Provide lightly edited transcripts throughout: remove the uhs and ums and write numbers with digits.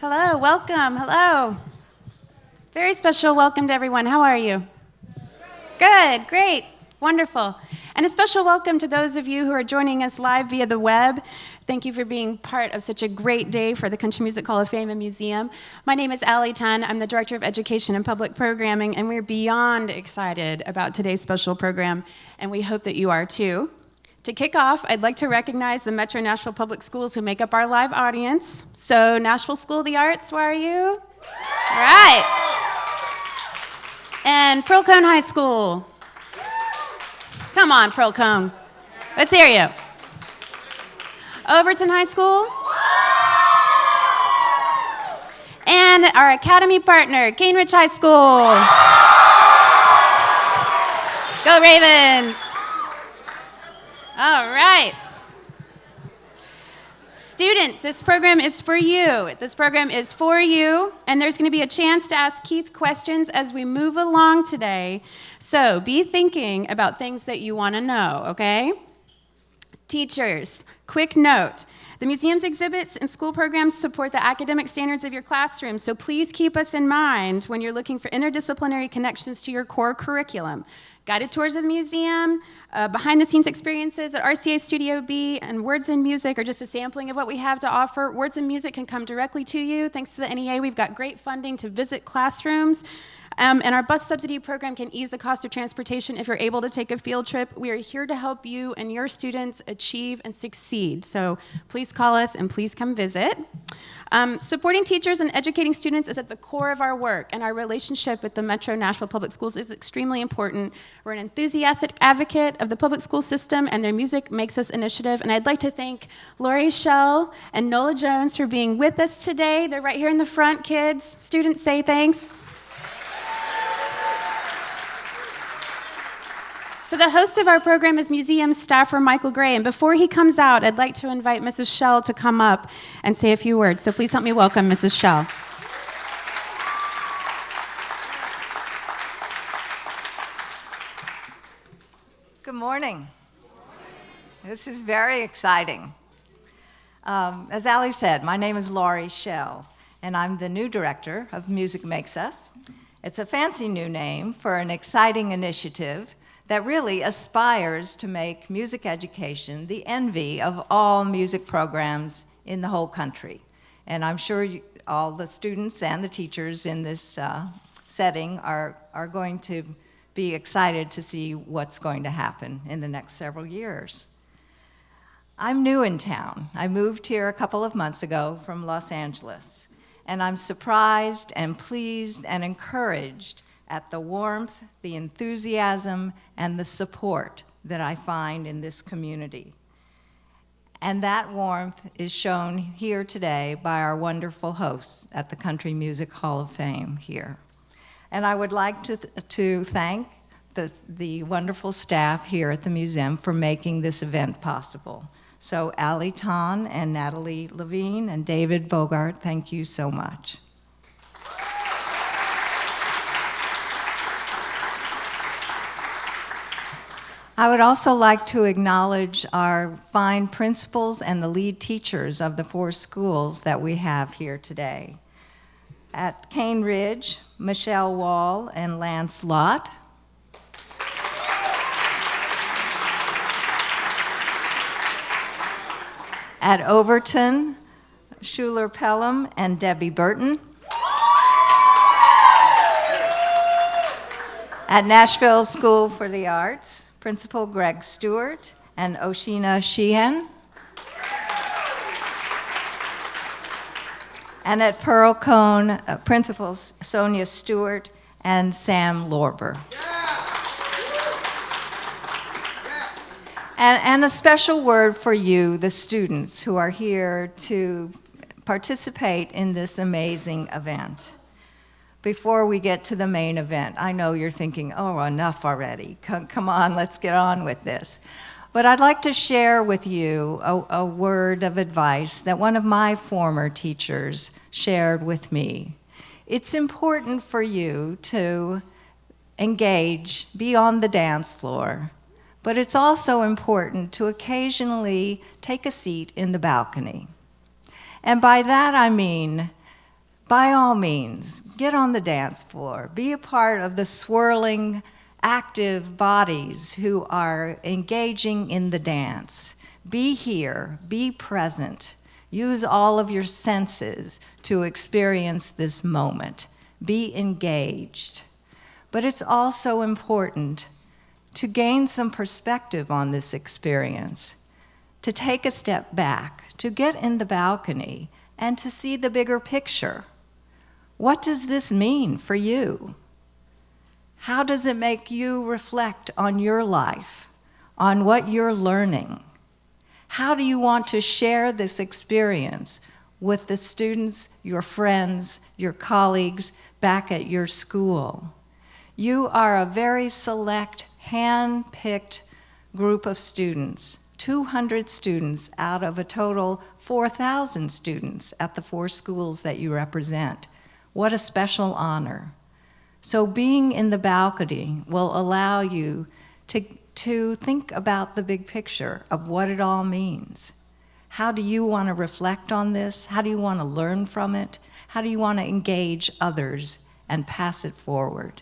Hello, welcome, hello. Very special welcome to everyone. How are you? Good, great, wonderful. And a special welcome to those of you who are joining us live via the web. Thank you for being part of such a great day for the Country Music Hall of Fame and Museum. My name is Allie Tunn. I'm the Director of Education and Public Programming, and we're beyond excited about today's special program, and we hope that you are too. To kick off, I'd like to recognize the Metro Nashville Public Schools who make up our live audience. So, Nashville School of the Arts, where are you? All right. And Pearl Cone High School. Come on, Pearl Cone. Let's hear you. Overton High School. And our Academy partner, Cambridge High School. Go Ravens. All right. Students, this program is for you. This program is for you, and there's going to be a chance to ask Keith questions as we move along today. So be thinking about things that you want to know, okay? Teachers, quick note. The museum's exhibits and school programs support the academic standards of your classroom, so please keep us in mind when you're looking for interdisciplinary connections to your core curriculum. Guided tours of the museum, behind-the-scenes experiences at RCA Studio B, and Words and Music are just a sampling of what we have to offer. Words and Music can come directly to you. Thanks to the NEA, we've got great funding to visit classrooms. And our bus subsidy program can ease the cost of transportation if you're able to take a field trip. We are here to help you and your students achieve and succeed. So please call us and please come visit. Supporting teachers and educating students is at the core of our work, and our relationship with the Metro Nashville Public Schools is extremely important. We're an enthusiastic advocate of the public school system, and their Music Makes Us initiative. And I'd like to thank Lori Schell and Nola Jones for being with us today. They're right here in the front, kids. Students, say thanks. So the host of our program is museum staffer Michael Gray, and before he comes out, I'd like to invite Mrs. Schell to come up and say a few words. So please help me welcome Mrs. Schell. Good morning. This is very exciting. As Allie said, my name is Lori Schell, and I'm the new director of Music Makes Us. It's a fancy new name for an exciting initiative that really aspires to make music education the envy of all music programs in the whole country. And I'm sure all the students and the teachers in this setting are going to be excited to see what's going to happen in the next several years. I'm new in town. I moved here a couple of months ago from Los Angeles, and I'm surprised and pleased and encouraged at the warmth, the enthusiasm, and the support that I find in this community. And that warmth is shown here today by our wonderful hosts at the Country Music Hall of Fame here. And I would like to thank the wonderful staff here at the museum for making this event possible. So Allie Tunn and Natalie Levine and David Bogart, thank you so much. I would also like to acknowledge our fine principals and the lead teachers of the 4 schools that we have here today. At Cane Ridge, Michelle Wall and Lance Lott. At Overton, Schuler Pelham and Debbie Burton. At Nashville School for the Arts, Principal Greg Stewart and Oshina Sheehan. And at Pearl Cone, Principals Sonia Stewart and Sam Lorber. And a special word for you, the students who are here to participate in this amazing event. Before we get to the main event, I know you're thinking, oh, enough already. Come on, let's get on with this. But I'd like to share with you a word of advice that one of my former teachers shared with me. It's important for you to engage, be on the dance floor, but it's also important to occasionally take a seat in the balcony. And by that I mean by all means, get on the dance floor. Be a part of the swirling, active bodies who are engaging in the dance. Be here, be present. Use all of your senses to experience this moment. Be engaged. But it's also important to gain some perspective on this experience, to take a step back, to get in the balcony, and to see the bigger picture. What does this mean for you? How does it make you reflect on your life, on what you're learning? How do you want to share this experience with the students, your friends, your colleagues back at your school? You are a very select, hand-picked group of students, 200 students out of a total 4,000 students at the 4 schools that you represent. What a special honor. So being in the balcony will allow you to think about the big picture of what it all means. How do you want to reflect on this? How do you want to learn from it? How do you want to engage others and pass it forward?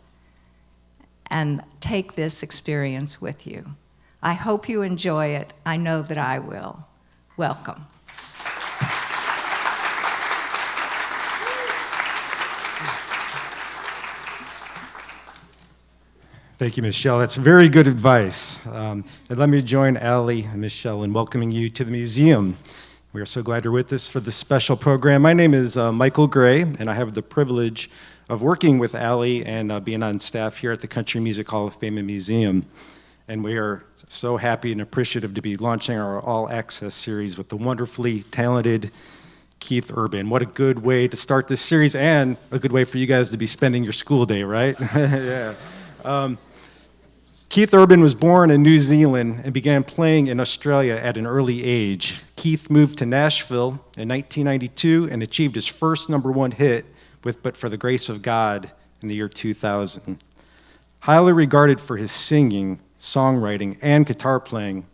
And take this experience with you. I hope you enjoy it. I know that I will. Welcome. Thank you, Ms. Shell. That's very good advice. And let me join Allie and Ms. Shell in welcoming you to the museum. We are so glad you're with us for this special program. My name is Michael Gray, and I have the privilege of working with Allie and being on staff here at the Country Music Hall of Fame and Museum. And we are so happy and appreciative to be launching our All Access series with the wonderfully talented Keith Urban. What a good way to start this series, and a good way for you guys to be spending your school day, right? Yeah. Keith Urban was born in New Zealand and began playing in Australia at an early age. Keith moved to Nashville in 1992 and achieved his first #1 hit with But for the Grace of God in the year 2000. Highly regarded for his singing, songwriting, and guitar playing,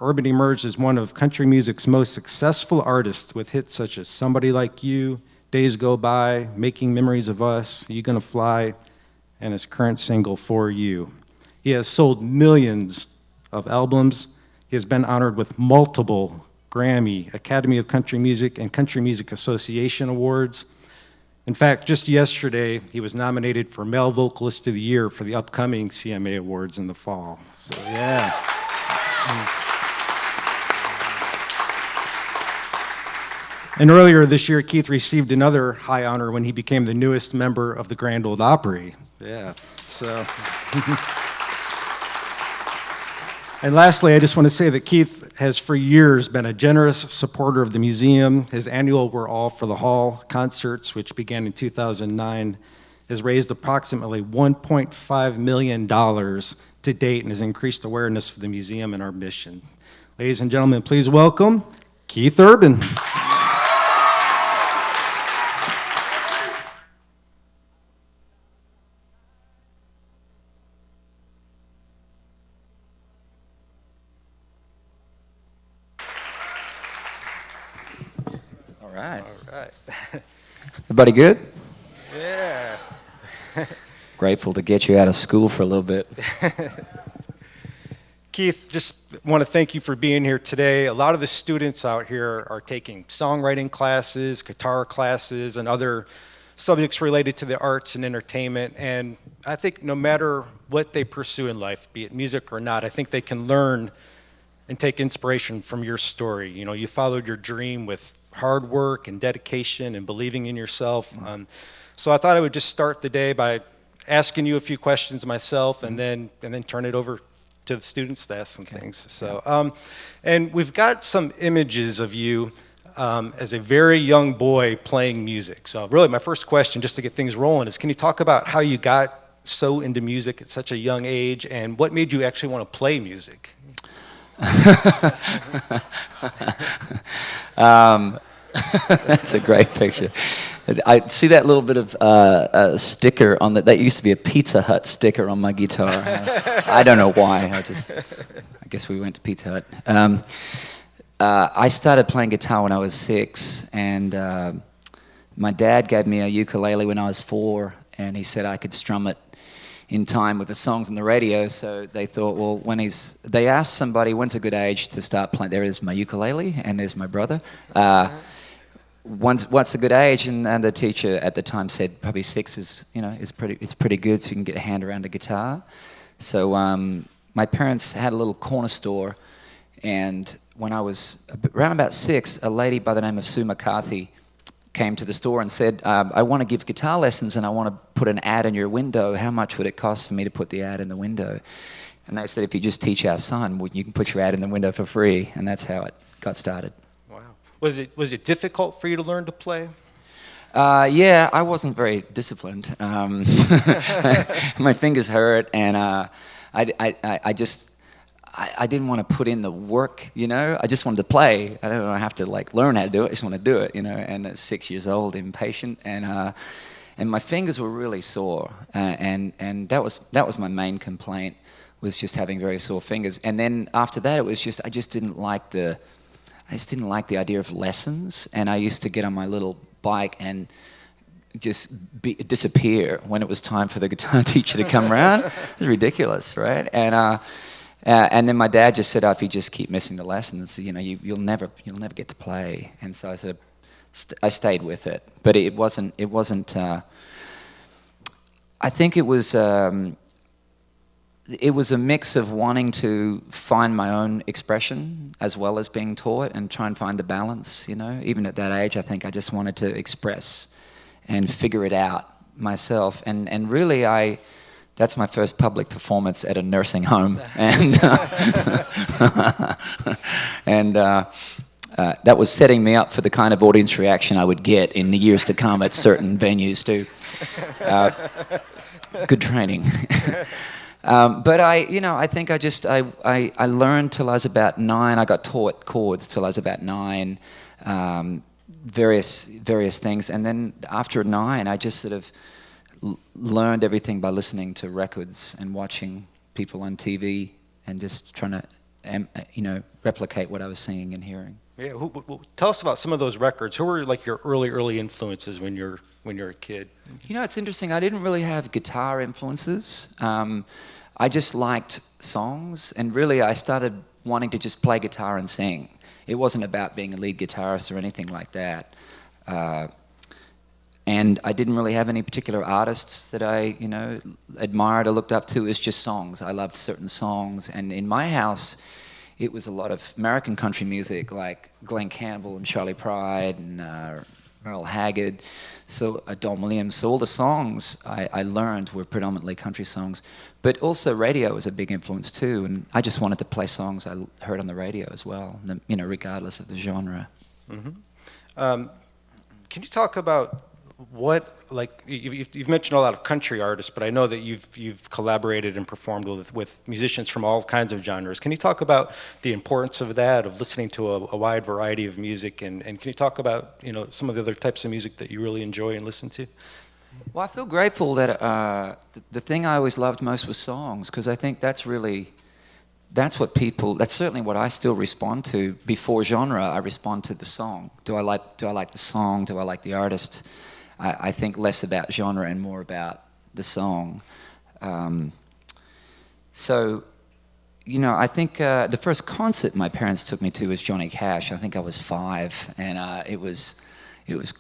Urban emerged as one of country music's most successful artists with hits such as Somebody Like You, Days Go By, Making Memories of Us, You Gonna Fly, and his current single, For You. He has sold millions of albums. He has been honored with multiple Grammy, Academy of Country Music, and Country Music Association awards. In fact, just yesterday, he was nominated for Male Vocalist of the Year for the upcoming CMA Awards in the fall. So, yeah. And earlier this year, Keith received another high honor when he became the newest member of the Grand Ole Opry. Yeah, so. And lastly, I just want to say that Keith has for years been a generous supporter of the museum. His annual We're All for the Hall concerts, which began in 2009, has raised approximately $1.5 million to date and has increased awareness for the museum and our mission. Ladies and gentlemen, please welcome Keith Urban. Everybody good? Yeah. Grateful to get you out of school for a little bit. Keith, just want to thank you for being here today. A lot of the students out here are taking songwriting classes, guitar classes, and other subjects related to the arts and entertainment. And I think no matter what they pursue in life, be it music or not, I think they can learn and take inspiration from your story. You know, you followed your dream with hard work and dedication and believing in yourself. So I thought I would just start the day by asking you a few questions myself and then turn it over to the students to ask some things. So, and we've got some images of you as a very young boy playing music. So really my first question, just to get things rolling, is can you talk about how you got so into music at such a young age and what made you actually want to play music? That's a great picture. I see that little bit of a sticker on that used to be a Pizza Hut sticker on my guitar. I don't know why. I guess we went to Pizza Hut. I started playing guitar when I was 6, and my dad gave me a ukulele when I was 4, and he said I could strum it in time with the songs on the radio. So they thought, well, they asked somebody, when's a good age to start playing? There is my ukulele, and there's my brother. What's a good age? And the teacher at the time said probably 6 is pretty good, so you can get a hand around a guitar. So my parents had a little corner store, and when I was around about 6, a lady by the name of Sue McCarthy came to the store and said, I want to give guitar lessons and I want to put an ad in your window. How much would it cost for me to put the ad in the window? And they said, if you just teach our son, you can put your ad in the window for free. And that's how it got started. Wow. Was it difficult for you to learn to play? Yeah, I wasn't very disciplined. My fingers hurt, and I didn't want to put in the work, I just wanted to play. I don't have to learn how to do it. I just want to do it, And at 6 years old, impatient, and my fingers were really sore, and that was my main complaint, was just having very sore fingers. And then after that, it was I just didn't like the idea of lessons, and I used to get on my little bike and just disappear when it was time for the guitar teacher to come around. It was ridiculous, right? And then my dad just said, if you just keep missing the lessons, you'll never get to play. And so I stayed with it. But it wasn't. I think it was a mix of wanting to find my own expression as well as being taught, and try and find the balance. Even at that age, I think I just wanted to express and figure it out myself. And really, that's my first public performance at a nursing home, and that was setting me up for the kind of audience reaction I would get in the years to come at certain venues too. Good training. But I think I learned till I was about 9. I got taught chords till I was about 9, various things, and then after 9, I just sort of learned everything by listening to records and watching people on TV and just trying to, replicate what I was seeing and hearing. Yeah, tell us about some of those records. Who were your early influences when you're a kid? It's interesting. I didn't really have guitar influences. I just liked songs, and really I started wanting to just play guitar and sing. It wasn't about being a lead guitarist or anything like that. And I didn't really have any particular artists that I, admired or looked up to. It was just songs. I loved certain songs. And in my house, it was a lot of American country music, like Glenn Campbell and Charlie Pride and Merle Haggard, so Don Williams. So all the songs I learned were predominantly country songs. But also radio was a big influence too. And I just wanted to play songs I heard on the radio as well, regardless of the genre. Mm-hmm. Can you talk about you've mentioned a lot of country artists, but I know that you've collaborated and performed with musicians from all kinds of genres. Can you talk about the importance of that, of listening to a wide variety of music, and can you talk about some of the other types of music that you really enjoy and listen to? Well, I feel grateful that the thing I always loved most was songs, because I think that's certainly what I still respond to. Before genre, I respond to the song. Do I like the song? Do I like the artist? I think less about genre and more about the song. So, I think the first concert my parents took me to was Johnny Cash. I think I was 5, and it was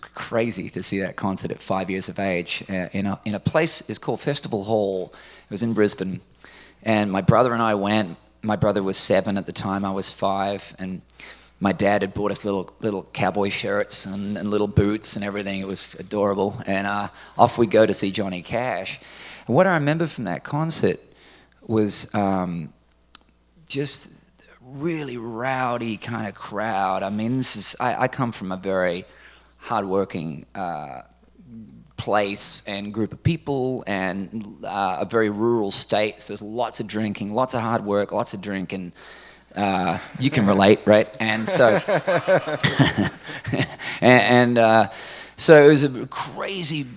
crazy to see that concert at 5 years of age in a place. It's called Festival Hall. It was in Brisbane, and my brother and I went. My brother was 7 at the time. I was 5, and my dad had bought us little cowboy shirts and little boots and everything. It was adorable. And off we go to see Johnny Cash. And what I remember from that concert was just really rowdy kind of crowd. I mean, I come from a very hardworking place and group of people, and a very rural state. So there's lots of drinking, lots of hard work, lots of drinking. You can relate, right? And so, so it was a crazy,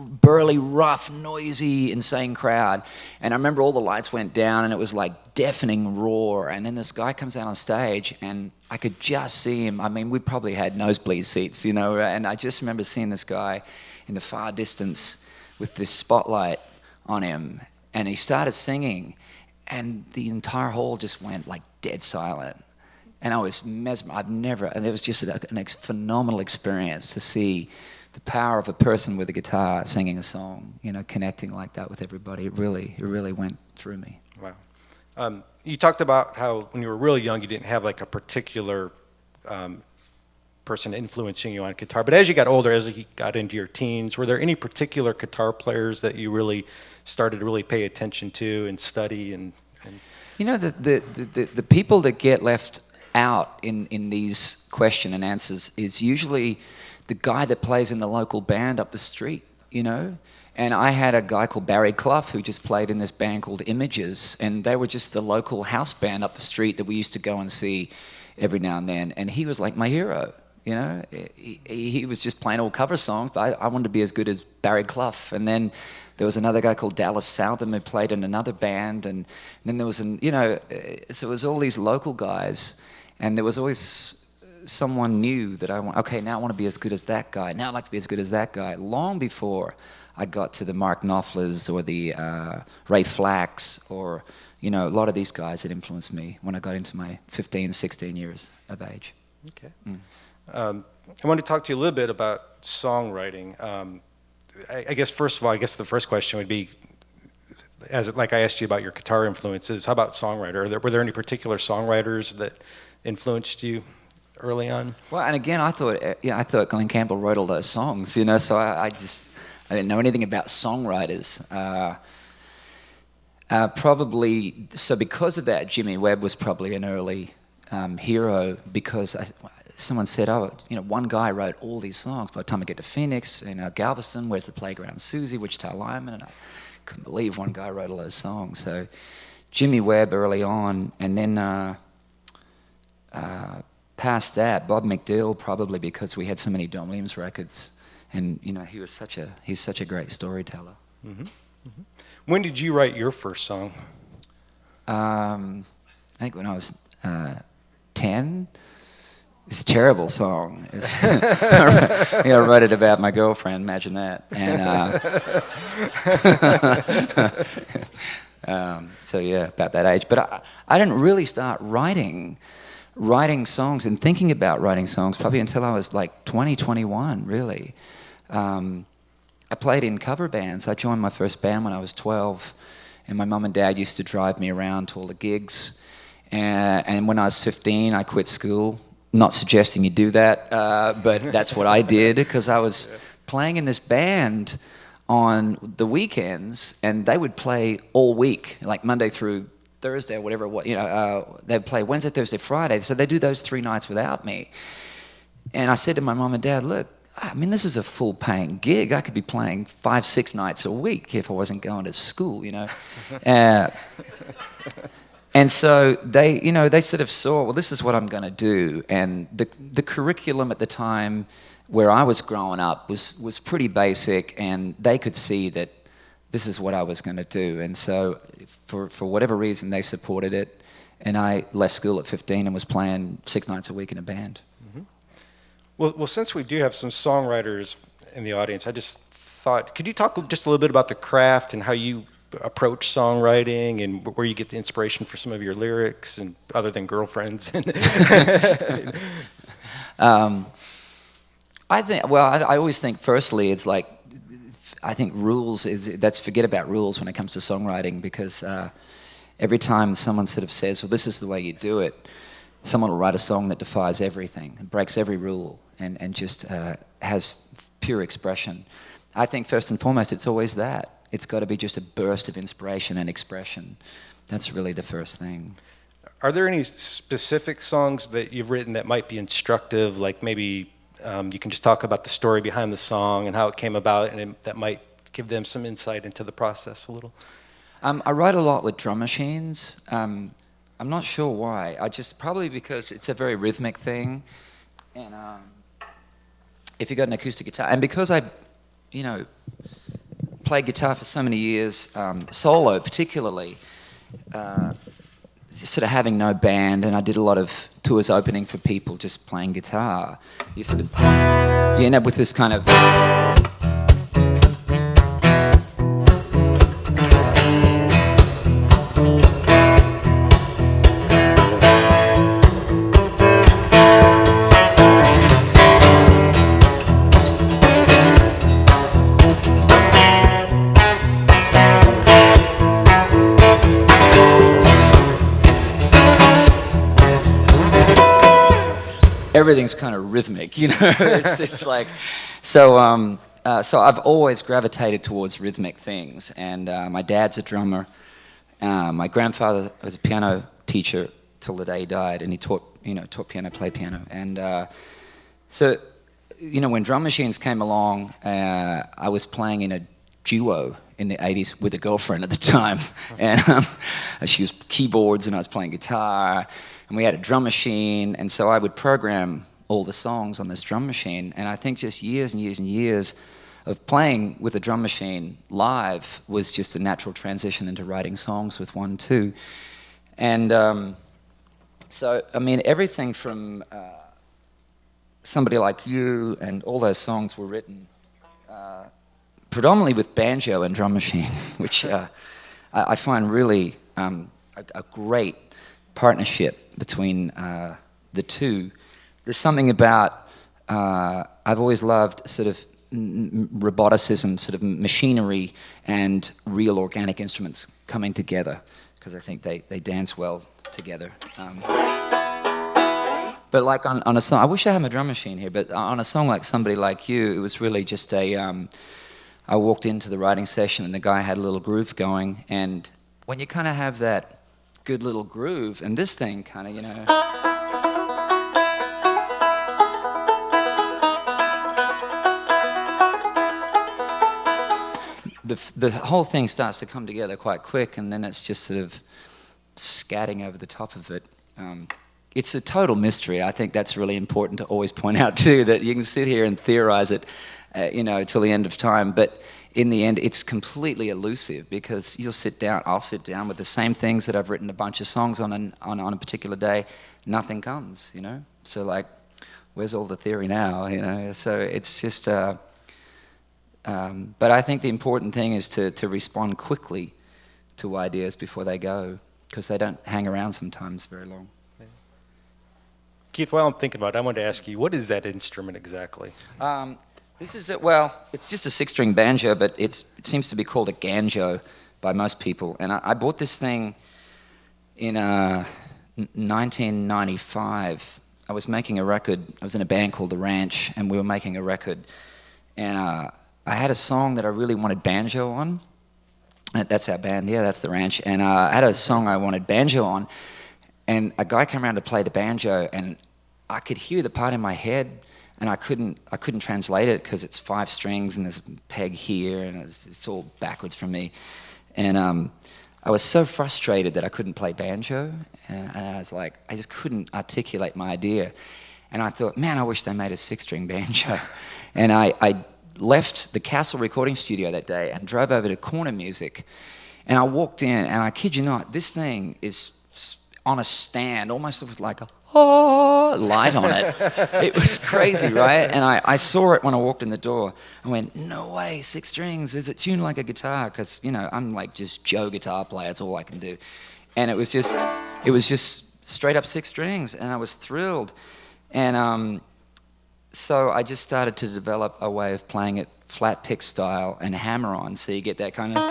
burly, rough, noisy, insane crowd. And I remember all the lights went down and it was like deafening roar. And then this guy comes out on stage and I could just see him. I mean, we probably had nosebleed seats, you know, and I just remember seeing this guy in the far distance with this spotlight on him. And he started singing and the entire hall just went like dead silent. And I was mesmerized. And it was just a phenomenal experience to see the power of a person with a guitar singing a song, you know, connecting like that with everybody. It really went through me. Wow. You talked about how when you were really young, you didn't have like a particular person influencing you on guitar. But as you got older, as you got into your teens, were there any particular guitar players that you really started to really pay attention to and study? And You know, the people that get left out in these question and answers is usually the guy that plays in the local band up the street, you know? And I had a guy called Barry Clough who just played in this band called Images, and they were just the local house band up the street that we used to go and see every now and then. And he was like my hero, you know? He was just playing all cover songs, but I wanted to be as good as Barry Clough. And then there was another guy called Dallas Southam who played in another band, and then there was so it was all these local guys. And there was always someone new that now I want to be as good as that guy. Now I'd like to be as good as that guy. Long before I got to the Mark Knopflers or the Ray Flacks or, you know, a lot of these guys that influenced me when I got into my 15, 16 years of age. Okay. I want to talk to you a little bit about songwriting. I guess, first of all, the first question would be, like I asked you about your guitar influences, how about songwriter? Were there any particular songwriters that influenced you early on? Well, and again, I thought Glenn Campbell wrote all those songs, you know, so I didn't know anything about songwriters. Probably, so because of that, Jimmy Webb was probably an early hero, because someone said, one guy wrote all these songs. By the time I get to Phoenix, Galveston, Where's the Playground, Susie, Wichita Lineman, and I couldn't believe one guy wrote all those songs. So Jimmy Webb early on, and then past that, Bob McDill, probably because we had so many Don Williams records, and you know he's such a great storyteller. Mm-hmm. Mm-hmm. When did you write your first song? I think when I was 10. It's a terrible song. I wrote it about my girlfriend. Imagine that. And so yeah, about that age. But I didn't really start writing songs and thinking about writing songs probably until I was like 20, 21, really. I played in cover bands. I joined my first band when I was 12, and my mum and dad used to drive me around to all the gigs. And when I was 15, I quit school. Not suggesting you do that, but that's what I did, because I was playing in this band on the weekends, and they would play all week, like Monday through Thursday or whatever. They'd play Wednesday, Thursday, Friday. So they do those 3 nights without me. And I said to my mom and dad, look, I mean, this is a full-paying gig. I could be playing 5, 6 nights a week if I wasn't going to school, you know. And so they sort of saw, well, this is what I'm going to do. And the curriculum at the time where I was growing up was pretty basic, and they could see that this is what I was going to do. And so for whatever reason, they supported it. And I left school at 15 and was playing 6 nights a week in a band. Mm-hmm. Well, since we do have some songwriters in the audience, I just thought, could you talk just a little bit about the craft and how you approach songwriting and where you get the inspiration for some of your lyrics, and other than girlfriends? I always think, firstly, it's like, I think forget about rules when it comes to songwriting, because every time someone sort of says, well, this is the way you do it, someone will write a song that defies everything and breaks every rule and just has pure expression. I think first and foremost, it's always that. It's got to be just a burst of inspiration and expression. That's really the first thing. Are there any specific songs that you've written that might be instructive, like maybe you can just talk about the story behind the song and how it came about, and that might give them some insight into the process a little? I write a lot with drum machines. I'm not sure why. Probably because it's a very rhythmic thing. And if you got an acoustic guitar, and because played guitar for so many years, solo particularly, sort of having no band, and I did a lot of tours opening for people just playing guitar. You sort of, you end up with this kind of... everything's kind of rhythmic, you know. It's like, so I've always gravitated towards rhythmic things. And my dad's a drummer. My grandfather was a piano teacher till the day he died, and he taught piano, played piano. And so, you know, when drum machines came along, I was playing in a duo in the 80s with a girlfriend at the time, and she was keyboards and I was playing guitar. And we had a drum machine, and so I would program all the songs on this drum machine. And I think just years and years and years of playing with a drum machine live was just a natural transition into writing songs with one too. And so, I mean, everything from Somebody Like You and all those songs were written predominantly with banjo and drum machine, which I find really a great partnership between the two. There's something about, I've always loved sort of roboticism, sort of machinery and real organic instruments coming together, because I think they dance well together. But like on a song, I wish I had my drum machine here, but on a song like Somebody Like You, it was really just I walked into the writing session and the guy had a little groove going, and when you kind of have that good little groove, and this thing kind of, you know... The whole thing starts to come together quite quick, and then it's just sort of scatting over the top of it. It's a total mystery. I think that's really important to always point out too, that you can sit here and theorize it, you know, till the end of time, but in the end, it's completely elusive, because I'll sit down with the same things that I've written a bunch of songs on a particular day. Nothing comes, you know? So like, where's all the theory now, you know? So it's just, but I think the important thing is to respond quickly to ideas before they go, because they don't hang around sometimes very long. Keith, while I'm thinking about it, I wanted to ask you, what is that instrument exactly? This is it's just a 6-string banjo, but it seems to be called a ganjo by most people. And I bought this thing in 1995. I was making a record. I was in a band called The Ranch, and we were making a record. And I had a song that I really wanted banjo on. That's our band, yeah, that's The Ranch. And I had a song I wanted banjo on, and a guy came around to play the banjo, and I could hear the part in my head, and I couldn't translate it because it's 5 strings and there's a peg here, and it's all backwards from me. And I was so frustrated that I couldn't play banjo, and I was like, I just couldn't articulate my idea. And I thought, man, I wish they made a 6-string banjo. And I left the Castle recording studio that day and drove over to Corner Music, and I walked in, and I kid you not, this thing is on a stand, almost with like a light on it. It was crazy, right? And I saw it when I walked in the door. I went, no way, 6 strings, is it tuned like a guitar? Because, you know, I'm like just Joe guitar player, that's all I can do. And it was just straight up 6 strings, and I was thrilled. And so I just started to develop a way of playing it flat pick style and hammer on, so you get that kind of...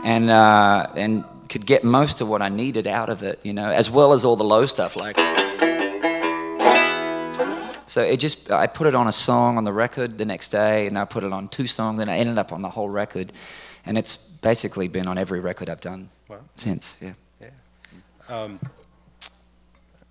And could get most of what I needed out of it, you know, as well as all the low stuff, like... So I put it on a song on the record the next day, and I put it on 2 songs, and I ended up on the whole record. And it's basically been on every record I've done since, yeah. I'm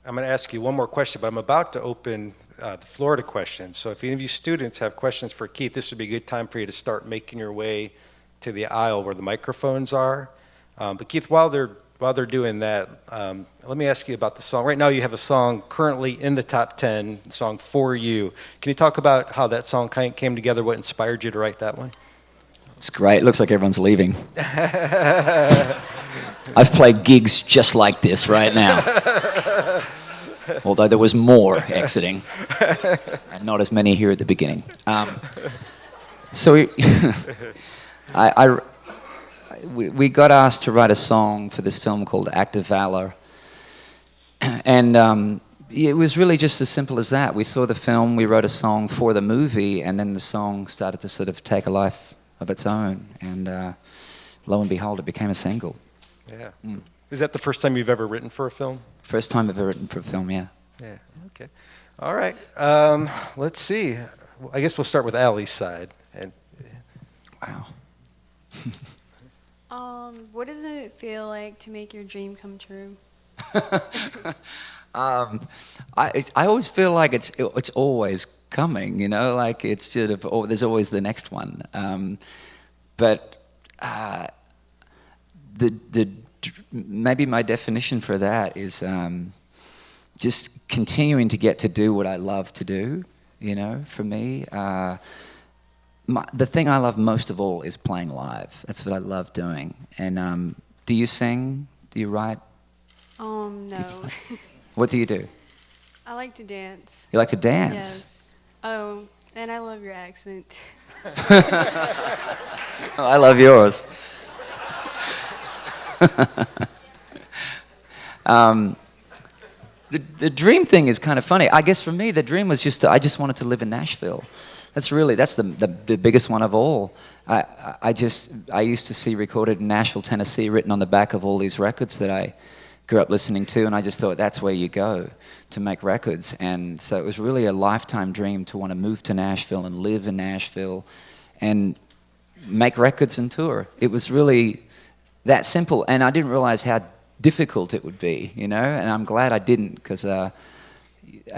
going to ask you one more question, but I'm about to open the floor to questions. So if any of you students have questions for Keith, this would be a good time for you to start making your way to the aisle where the microphones are. But Keith, while they're While they're doing that, let me ask you about the song. Right now you have a song currently in the top 10, the song For You. Can you talk about how that song came together, what inspired you to write that one? It's great. It looks like everyone's leaving. I've played gigs just like this right now. Although there was more exiting, and not as many here at the beginning. We got asked to write a song for this film called Act of Valor. And it was really just as simple as that. We saw the film, we wrote a song for the movie, and then the song started to sort of take a life of its own. And lo and behold, it became a single. Yeah. Is that the first time you've ever written for a film? First time I've ever written for a film, yeah. Yeah, okay. All right. Let's see. I guess we'll start with Allie's side. And Wow. What does it feel like to make your dream come true? I always feel like it's always coming, you know, like it's sort of, there's always the next one. Maybe my definition for that is just continuing to get to do what I love to do, you know, for me. The thing I love most of all is playing live. That's what I love doing. And do you sing? Do you write? No. What do you do? I like to dance. You like to dance? Yes. Oh, and I love your accent. Oh, I love yours. The dream thing is kind of funny. I guess for me, the dream was I just wanted to live in Nashville. That's the biggest one of all. I used to see recorded in Nashville, Tennessee, written on the back of all these records that I grew up listening to, and I just thought that's where you go to make records. And so it was really a lifetime dream to want to move to Nashville and live in Nashville and make records and tour. It was really that simple, and I didn't realize how difficult it would be, you know, and I'm glad I didn't, because I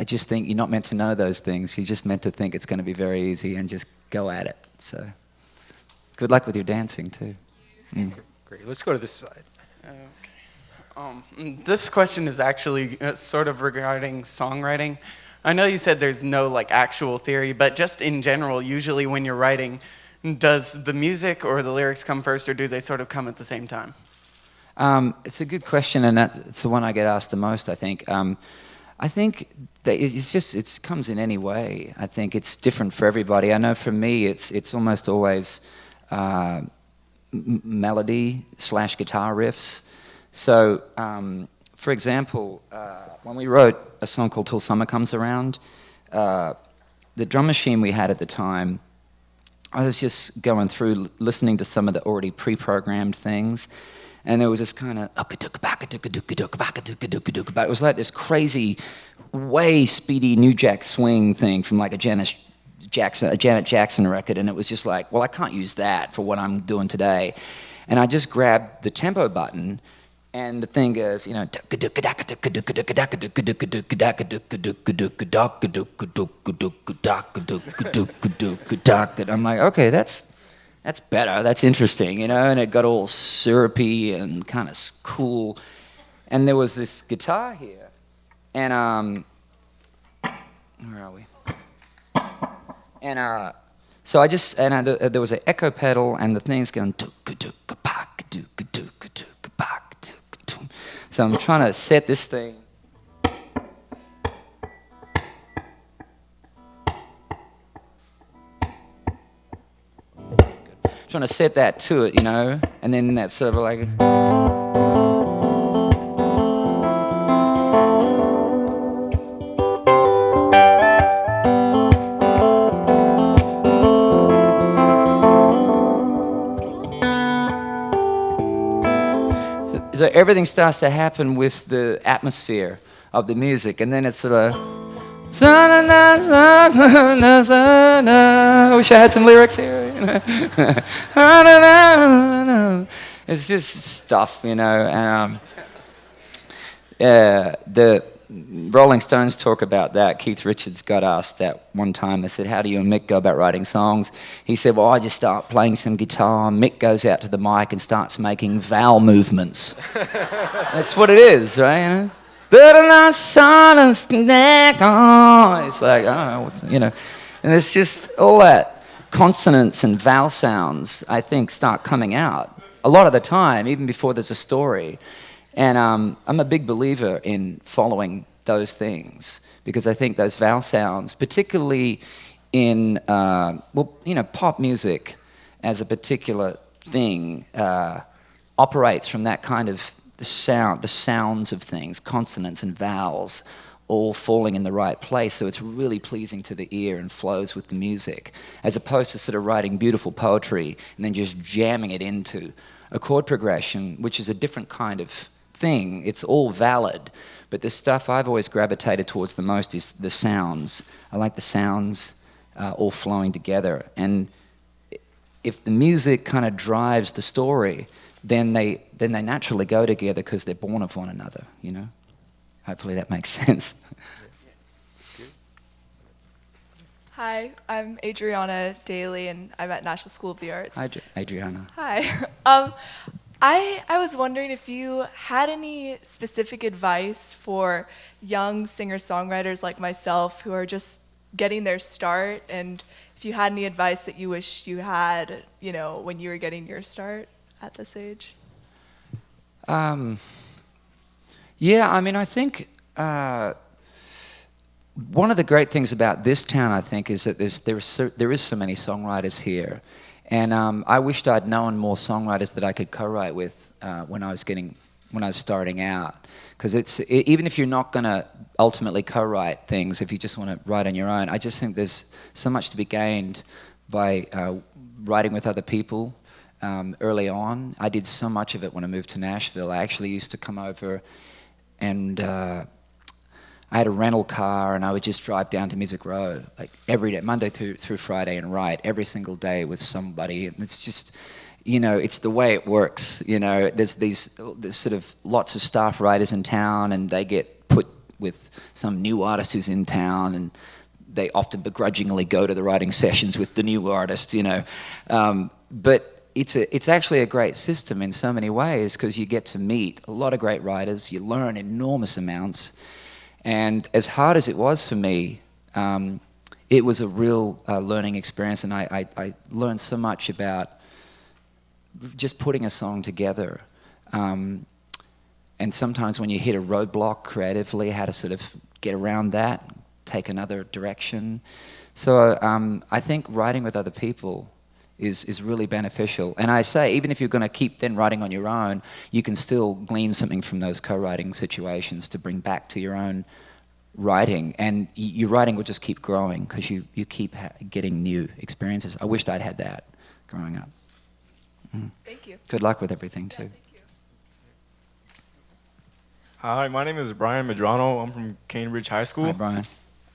just think you're not meant to know those things. You're just meant to think it's going to be very easy and just go at it. So good luck with your dancing, too. Great. Let's go to this side. This question is actually sort of regarding songwriting. I know you said there's no like actual theory, but just in general, usually when you're writing, does the music or the lyrics come first, or do they sort of come at the same time? It's a good question, and it's the one I get asked the most, I think. I think that it comes in any way. I think it's different for everybody. I know for me, it's almost always melody / guitar riffs. So, for example, when we wrote a song called Till Summer Comes Around, the drum machine we had at the time, I was just going through listening to some of the already pre-programmed things, and there was this kind of, it was like this crazy, way speedy New Jack Swing thing from like a Janet Jackson record, and it was just like, well, I can't use that for what I'm doing today. And I just grabbed the tempo button, and the thing goes, you know, I'm like, okay, that's better, that's interesting, you know, and it got all syrupy and kind of cool. And there was this guitar here, and where are we? And so there was an echo pedal, and the thing's going. So I'm trying to set this thing. Trying to set that to it, you know, and then that's sort of like. So everything starts to happen with the atmosphere of the music, and then it's sort of. I wish I had some lyrics here. It's just stuff, you know. And Rolling Stones talk about that. Keith Richards got asked that one time. They said, how do you and Mick go about writing songs? He said, well, I just start playing some guitar. Mick goes out to the mic and starts making vowel movements. That's what it is, right? You know? Silence connect on. It's like, I don't know, you know. And it's just all that consonants and vowel sounds, I think, start coming out a lot of the time, even before there's a story. And I'm a big believer in following those things because I think those vowel sounds, particularly in, pop music as a particular thing, operates from that kind of the sounds of things, consonants and vowels, all falling in the right place, so it's really pleasing to the ear and flows with the music, as opposed to sort of writing beautiful poetry and then just jamming it into a chord progression, which is a different kind of thing. It's all valid, but the stuff I've always gravitated towards the most is the sounds. I like the sounds all flowing together, and if the music kind of drives the story, then they naturally go together because they're born of one another, you know? Hopefully that makes sense. Hi, I'm Adriana Daly, and I'm at Nashville School of the Arts. Hi, Adriana. Hi. I was wondering if you had any specific advice for young singer-songwriters like myself who are just getting their start, and if you had any advice that you wish you had, you know, when you were getting your start at this age. Yeah, I mean, I think one of the great things about this town, I think, is that there is so many songwriters here, and I wished I'd known more songwriters that I could co-write with when I was starting out, because even if you're not going to ultimately co-write things, if you just want to write on your own, I just think there's so much to be gained by writing with other people. Early on, I did so much of it when I moved to Nashville. I actually used to come over and I had a rental car, and I would just drive down to Music Row like every day, Monday through Friday, and write every single day with somebody. And it's just, you know, it's the way it works. You know, there's sort of lots of staff writers in town, and they get put with some new artist who's in town, and they often begrudgingly go to the writing sessions with the new artist. You know, but it's actually a great system in so many ways because you get to meet a lot of great writers, you learn enormous amounts, and as hard as it was for me, it was a real learning experience, and I learned so much about just putting a song together, and sometimes when you hit a roadblock creatively, how to sort of get around that, take another direction. So I think writing with other people is really beneficial. And I say, even if you're going to keep then writing on your own, you can still glean something from those co-writing situations to bring back to your own writing. And your writing will just keep growing because you keep getting new experiences. I wished I'd had that growing up. Thank you. Good luck with everything, too. Yeah, thank you. Hi, my name is Brian Medrano. I'm from Cambridge High School. Hi, Brian.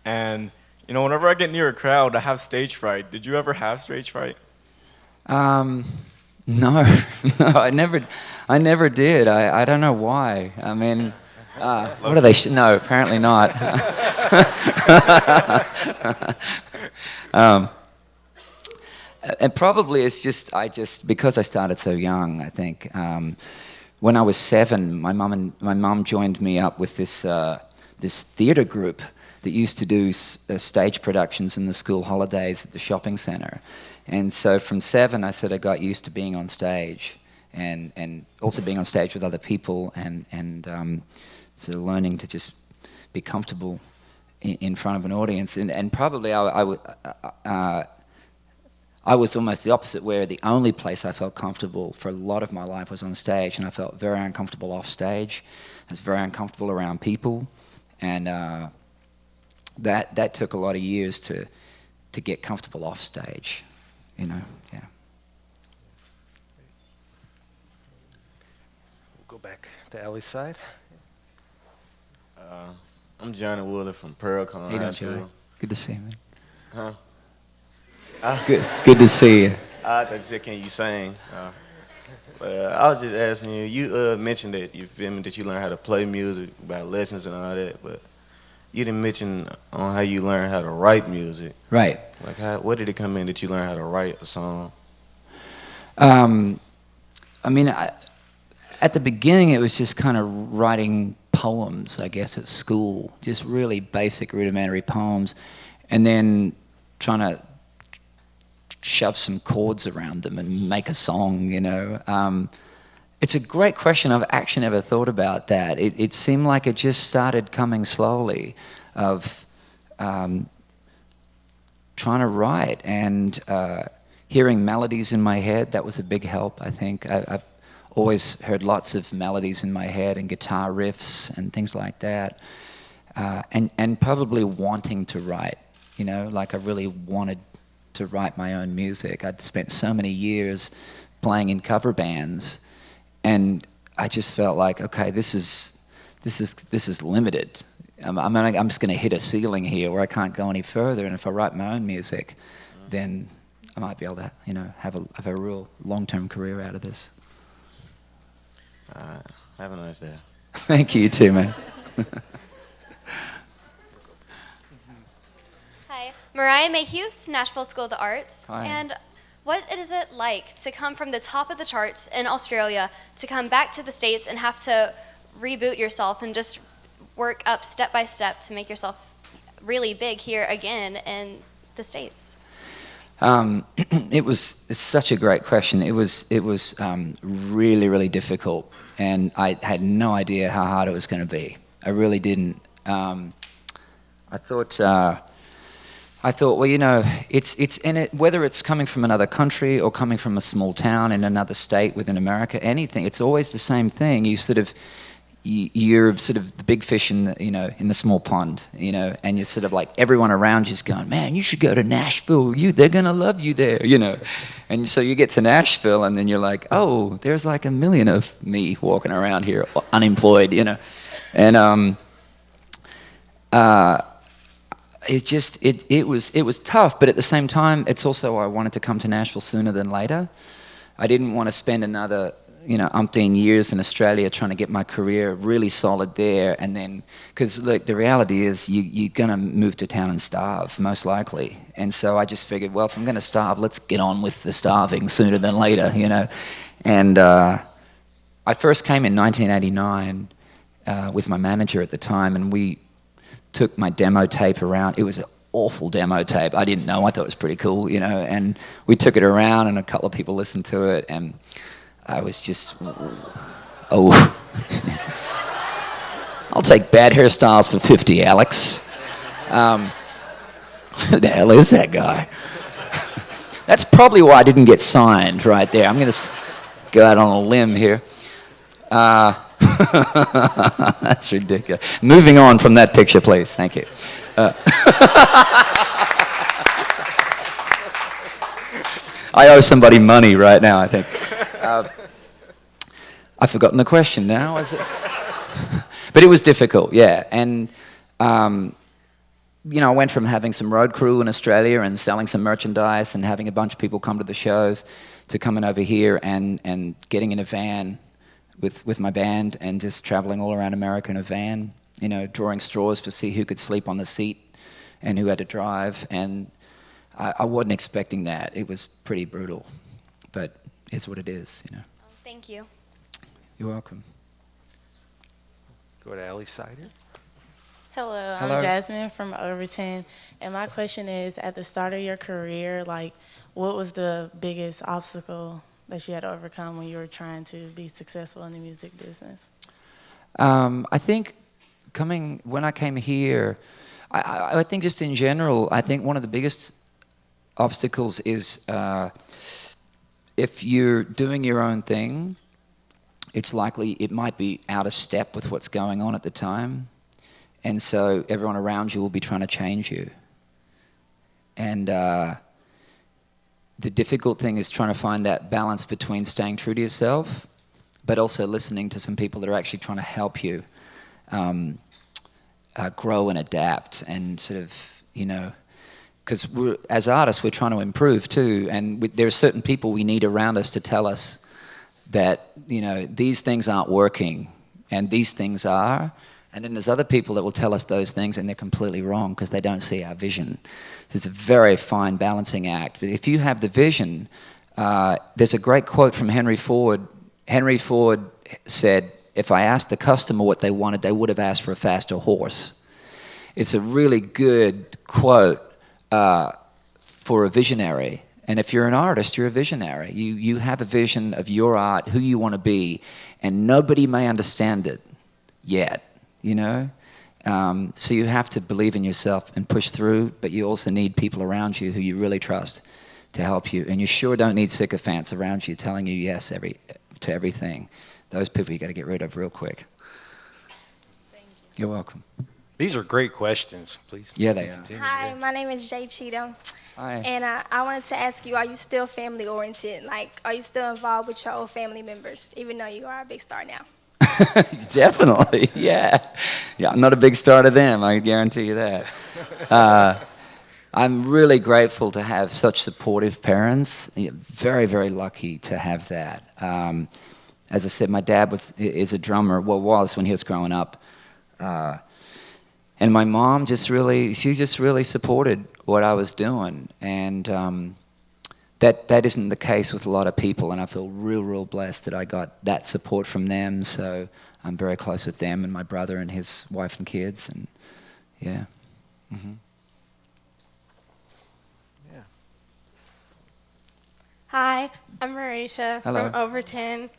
And, you know, whenever I get near a crowd, I have stage fright. Did you ever have stage fright? No, no, I never did. I don't know why. I mean, what are they? No, apparently not. And probably it's just because I started so young. I think when I was 7, my mum joined me up with this theatre group that used to do stage productions in the school holidays at the shopping centre. And so from 7, I sort of got used to being on stage and also being on stage with other people and sort of learning to just be comfortable in front of an audience. And probably I was almost the opposite, where the only place I felt comfortable for a lot of my life was on stage, and I felt very uncomfortable off stage. I was very uncomfortable around people, and that took a lot of years to get comfortable off stage. You know, yeah. We'll go back to Ellie's side. I'm Johnny Wooler from Pearl-Con High School. Good to see you, man. Huh? Good to see you. I thought you said, can you sing? But I was just asking you, you mentioned that, you feel me, that you learned how to play music, about lessons and all that, but you didn't mention on how you learn how to write music. Right. Like, where did it come in that you learned how to write a song? I mean, at the beginning, it was just kind of writing poems, I guess, at school, just really basic, rudimentary poems, and then trying to shove some chords around them and make a song, you know. It's a great question. I've actually never thought about that. It seemed like it just started coming slowly, of trying to write and hearing melodies in my head. That was a big help, I think. I've always heard lots of melodies in my head and guitar riffs and things like that, and probably wanting to write, you know, like I really wanted to write my own music. I'd spent so many years playing in cover bands, and I just felt like, okay, this is limited. I'm just going to hit a ceiling here where I can't go any further. And if I write my own music, then I might be able to, you know, have a real long-term career out of this. Have a nice day. Thank you, too, man. Hi, Mariah Mayhews, Nashville School of the Arts. Hi. And what is it like to come from the top of the charts in Australia to come back to the States and have to reboot yourself and just work up step by step to make yourself really big here again in the States? It's such a great question. It was really, really difficult, and I had no idea how hard it was going to be. I really didn't. I thought, well, you know, whether it's coming from another country or coming from a small town in another state within America, anything, it's always the same thing. You're sort of the big fish in the small pond, you know, and you're sort of like, everyone around you's going, man, you should go to Nashville. They're gonna love you there, you know. And so you get to Nashville, and then you're like, oh, there's like a million of me walking around here, unemployed, you know. And it was tough, but at the same time, it's also, I wanted to come to Nashville sooner than later. I didn't want to spend another, you know, umpteen years in Australia trying to get my career really solid there, and then, because look, the reality is you're going to move to town and starve, most likely. And so I just figured, well, if I'm going to starve, let's get on with the starving sooner than later, you know. And I first came in 1989 with my manager at the time, and we took my demo tape around. It was an awful demo tape. I didn't know. I thought it was pretty cool, you know. And we took it around, and a couple of people listened to it, and I was just, oh. I'll take bad hairstyles for 50, Alex. Who the hell is that guy? That's probably why I didn't get signed right there. I'm going to go out on a limb here. That's ridiculous. Moving on from that picture, please. Thank you. I owe somebody money right now, I think. I've forgotten the question now, is it? But it was difficult, yeah. And, you know, I went from having some road crew in Australia and selling some merchandise and having a bunch of people come to the shows to coming over here and getting in a van with my band and just traveling all around America in a van, you know, drawing straws to see who could sleep on the seat and who had to drive. And I wasn't expecting that. It was pretty brutal, but it's what it is, you know. Thank you. You're welcome. Go to Allie's side here. Hello, Hello. I'm Jasmine from Overton, and my question is, at the start of your career, like, what was the biggest obstacle that you had to overcome when you were trying to be successful in the music business? I think when I came here, I think just in general, I think one of the biggest obstacles is if you're doing your own thing, it's likely it might be out of step with what's going on at the time. And so everyone around you will be trying to change you. And the difficult thing is trying to find that balance between staying true to yourself, but also listening to some people that are actually trying to help you grow and adapt and sort of, you know, because as artists, we're trying to improve too. And there are certain people we need around us to tell us that, you know, these things aren't working and these things are. And then there's other people that will tell us those things and they're completely wrong because they don't see our vision. It's a very fine balancing act. But if you have the vision, there's a great quote from Henry Ford. Henry Ford said, if I asked the customer what they wanted, they would have asked for a faster horse. It's a really good quote for a visionary. And if you're an artist, you're a visionary. You have a vision of your art, who you want to be, and nobody may understand it yet, you know? So you have to believe in yourself and push through, but you also need people around you who you really trust to help you. And you sure don't need sycophants around you telling you yes to everything. Those people you got to get rid of real quick. Thank you. You're welcome. These are great questions. Please. Yeah, they are. Continue. Hi, my name is Jay Cheatham. Hi. And I wanted to ask you, are you still family oriented? Like, are you still involved with your old family members, even though you are a big star now? Definitely, yeah. Yeah, I'm not a big star to them, I guarantee you that. I'm really grateful to have such supportive parents. Very, very lucky to have that. As I said, my dad is a drummer, well, was when he was growing up. And my mom she just really supported what I was doing. And that isn't the case with a lot of people, and I feel real blessed that I got that support from them. So I'm very close with them and my brother and his wife and kids, and yeah. Mm-hmm. Yeah. Hi, I'm Marisha Hello. from Overton.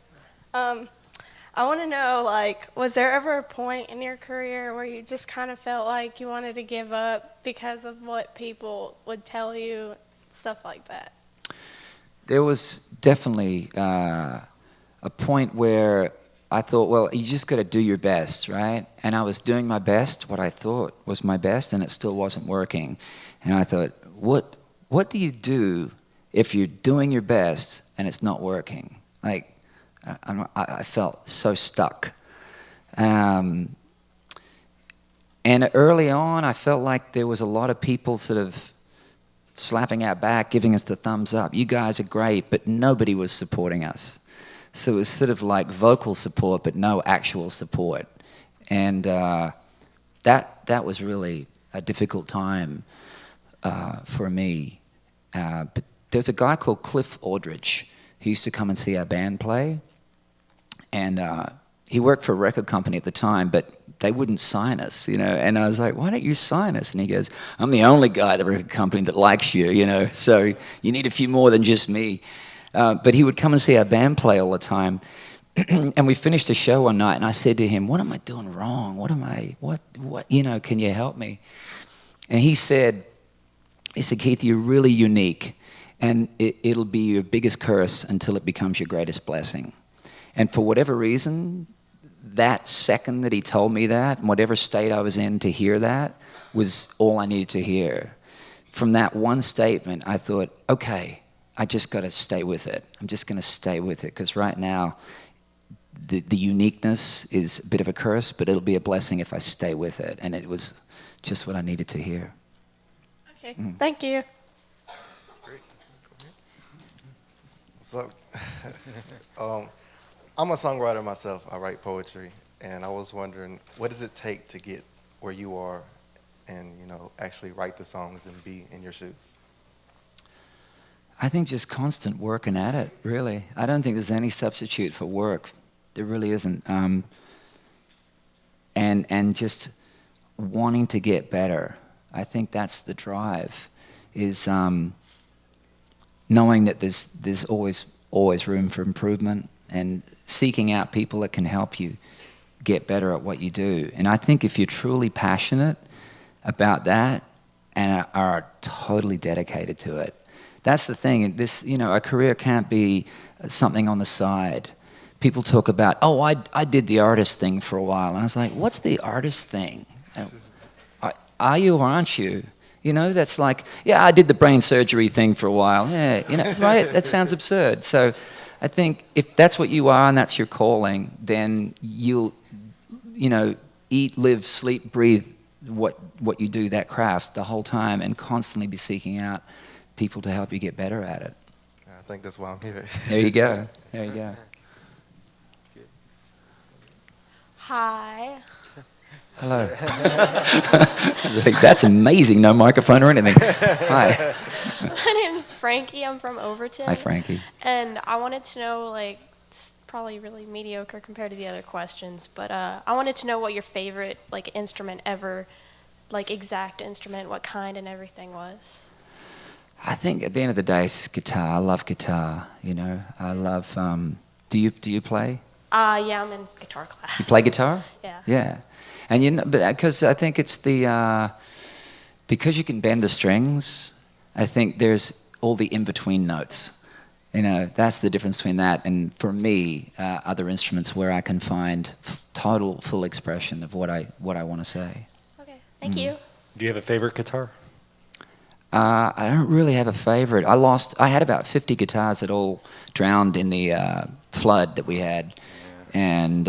I want to know, like, was there ever a point in your career where you just kind of felt like you wanted to give up because of what people would tell you, stuff like that? There was definitely a point where I thought, well, you just got to do your best, right? And I was doing my best, what I thought was my best, and it still wasn't working. And I thought, what do you do if you're doing your best and it's not working? Like, I felt so stuck. And early on, I felt like there was a lot of people sort of slapping our back, giving us the thumbs up. You guys are great, but nobody was supporting us. So it was sort of like vocal support, but no actual support. And that was really a difficult time for me. But there's a guy called Cliff Aldrich who used to come and see our band play. And he worked for a record company at the time, but they wouldn't sign us, you know. And I was like, why don't you sign us? And he goes, I'm the only guy at the record company that likes you, you know, so you need a few more than just me. But he would come and see our band play all the time. And we finished a show one night, and I said to him, what am I doing wrong? What, you know, can you help me? And he said, Keith, you're really unique, and it'll be your biggest curse until it becomes your greatest blessing. And for whatever reason, that second that he told me that, and whatever state I was in to hear that, was all I needed to hear. From that one statement, I thought, okay, I just got to stay with it. I'm just going to stay with it, because right now, the uniqueness is a bit of a curse, but it'll be a blessing if I stay with it. And it was just what I needed to hear. Okay, thank you. Great. So, I'm a songwriter myself. I write poetry, and I was wondering, what does it take to get where you are and, you know, actually write the songs and be in your shoes? I think just constant working at it, really. I don't think there's any substitute for work. There really isn't. And just wanting to get better. I think that's the drive, is knowing that there's always room for improvement, and seeking out people that can help you get better at what you do. And I think if you're truly passionate about that and are totally dedicated to it, that's the thing. This, you know, a career can't be something on the side. People talk about, oh, I did the artist thing for a while. And I was like, what's the artist thing? Are you or aren't you? You know, that's like, yeah, I did the brain surgery thing for a while. Yeah, you know, right? That sounds absurd. So I think if that's what you are and that's your calling, then you'll, you know, eat, live, sleep, breathe what you do, that craft, the whole time, and constantly be seeking out people to help you get better at it. I think that's why I'm here. There you go. There you go. Hi. Hello. Like, that's amazing. No microphone or anything. Hi. My name is Frankie. I'm from Overton. Hi, Frankie. And I wanted to know, like, it's probably really mediocre compared to the other questions, but I wanted to know what your favorite, like, instrument ever, like, exact instrument, what kind and everything was. I think at the end of the day, it's guitar. I love guitar. You know, I love. Do you play? Yeah, I'm in guitar class. You play guitar? Yeah. Yeah, and you know, but because I think it's the because you can bend the strings. I think there's all the in-between notes. You know, that's the difference between that and, for me, other instruments where I can find total, full expression of what I want to say. Okay, thank you. Do you have a favorite guitar? I don't really have a favorite. I had about 50 guitars that all drowned in the flood that we had. And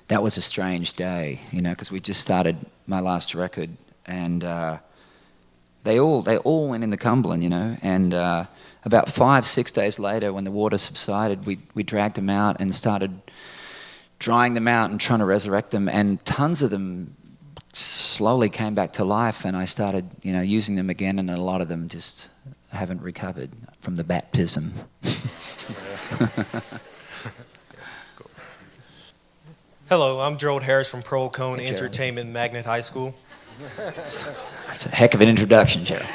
that was a strange day, you know, because we just started my last record. And they all went in the Cumberland, you know. And about 5-6 days later, when the water subsided, we dragged them out and started drying them out and trying to resurrect them. And tons of them slowly came back to life, and I started, you know, using them again, and a lot of them just haven't recovered from the baptism. Hello, I'm Gerald Harris from Pearl Cone Hey, Entertainment Magnet High School. That's a heck of an introduction, Gerald.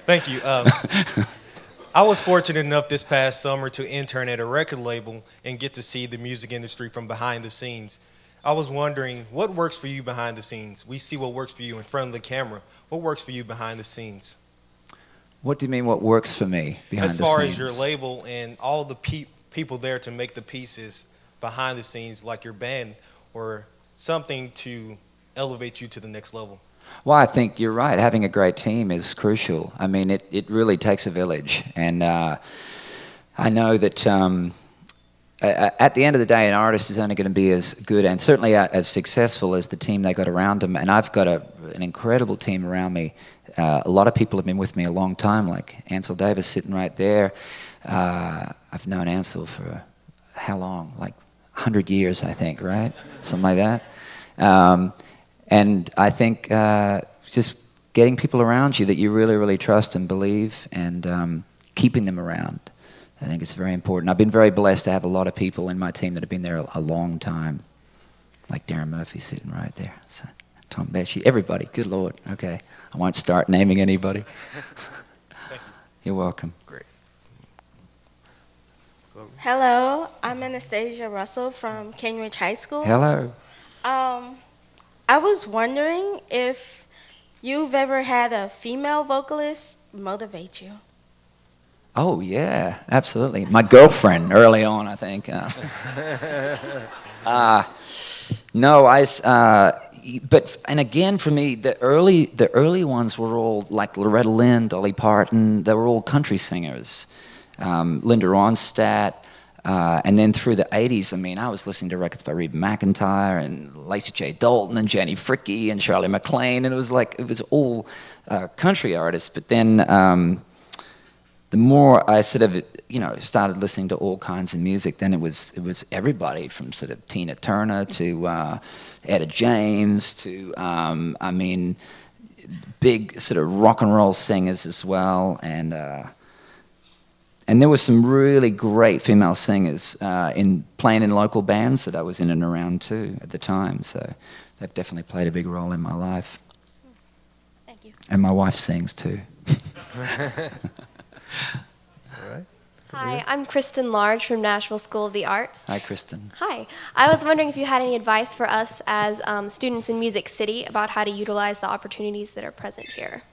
Thank you. I was fortunate enough this past summer to intern at a record label and get to see the music industry from behind the scenes. I was wondering, what works for you behind the scenes? We see what works for you in front of the camera. What works for you behind the scenes? What do you mean, what works for me behind the scenes? As far as your label and all the people there to make the pieces behind the scenes, like your band, or something to elevate you to the next level. Well, I think you're right. Having a great team is crucial. I mean, it really takes a village. And I know that at the end of the day, an artist is only going to be as good and certainly as successful as the team they got around them. And I've got an incredible team around me. A lot of people have been with me a long time, like Ansel Davis sitting right there. I've known Ansel for how long? Like 100 years, I think, right? Something like that. And I think just getting people around you that you really, really trust and believe, and keeping them around, I think it's very important. I've been very blessed to have a lot of people in my team that have been there a long time, like Darren Murphy sitting right there, so Tom Becci, everybody. Good Lord. Okay, I won't start naming anybody. Thank you. You're welcome. Great. Hello, I'm Anastasia Russell from Cambridge High School. Hello. I was wondering if you've ever had a female vocalist motivate you. Oh, yeah, absolutely. My girlfriend early on, I think. No, but, and again, for me, the early ones were all like Loretta Lynn, Dolly Parton. They were all country singers. Linda Ronstadt. And then through the 80s, I mean, I was listening to records by Reba McEntire and Lacey J. Dalton and Jenny Fricke and Shirley MacLaine, and it was all country artists. But then the more I sort of, you know, started listening to all kinds of music, then it was everybody from sort of Tina Turner to Etta James to, I mean, big sort of rock and roll singers as well, and there were some really great female singers playing in local bands that I was in and around too at the time. So they've definitely played a big role in my life. Thank you. And my wife sings too. All right. Hi, I'm Kristen Large from Nashville School of the Arts. Hi, Kristen. Hi. I was wondering if you had any advice for us as students in Music City about how to utilize the opportunities that are present here.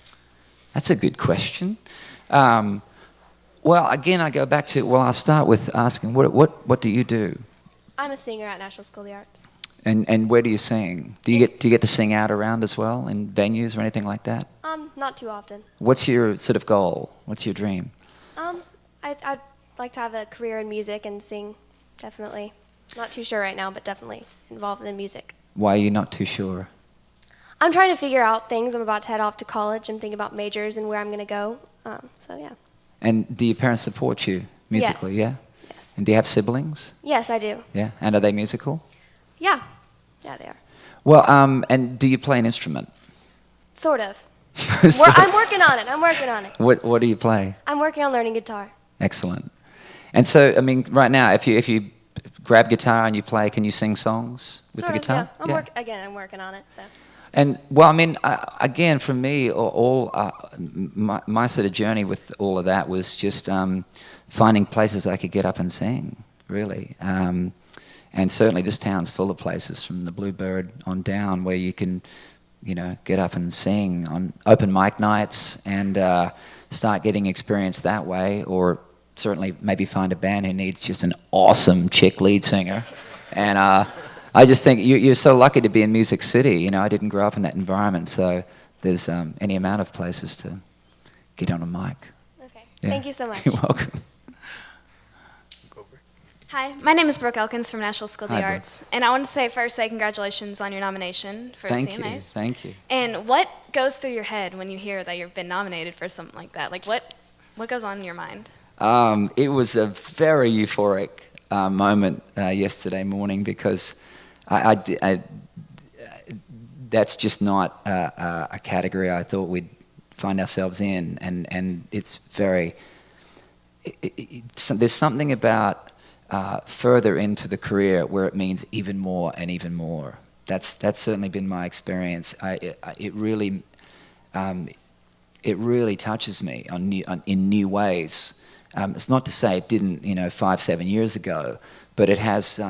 That's a good question. Well, again, I go back to, well, I'll start with asking, what do you do? I'm a singer at Nashville School of the Arts. And where do you sing? Do you get to sing out around as well in venues or anything like that? Not too often. What's your sort of goal? What's your dream? I'd like to have a career in music and sing, definitely. Not too sure right now, but definitely involved in music. Why are you not too sure? I'm trying to figure out things. I'm about to head off to college. I'm thinking about majors and where I'm going to go. So, yeah. And do your parents support you musically? Yes. Yeah. Yes. And do you have siblings? Yes, I do. Yeah. And are they musical? Yeah. Yeah, they are. Well, and do you play an instrument? Sort of. So- I'm working on it. I'm working on it. What do you play? I'm working on learning guitar. Excellent. And so, I mean, right now, if you grab guitar and you play, can you sing songs with Sort the of, guitar? yeah. I'm working on it, so. And well, I mean, again, for me, my sort of journey with all of that was just finding places I could get up and sing, really. And certainly, this town's full of places, from the Bluebird on down, where you can, get up and sing on open mic nights and start getting experience that way, or certainly maybe find a band who needs just an awesome chick lead singer. And I just think you're so lucky to be in Music City. I didn't grow up in that environment, so there's any amount of places to get on a mic. Okay. Yeah. Thank you so much. You're welcome. Hi, my name is Brooke Elkins from Nashville School of Hi, the Brooke. Arts, and I want to first say congratulations on your nomination for CMAs. Thank you. And what goes through your head when you hear that you've been nominated for something like that? Like, what goes on in your mind? It was a very euphoric moment yesterday morning, because that's just not a category I thought we'd find ourselves in, and it's very. There's something about further into the career where it means even more and even more. That's certainly been my experience. It really touches me in new ways. It's not to say it didn't, 5-7 years ago, but it has.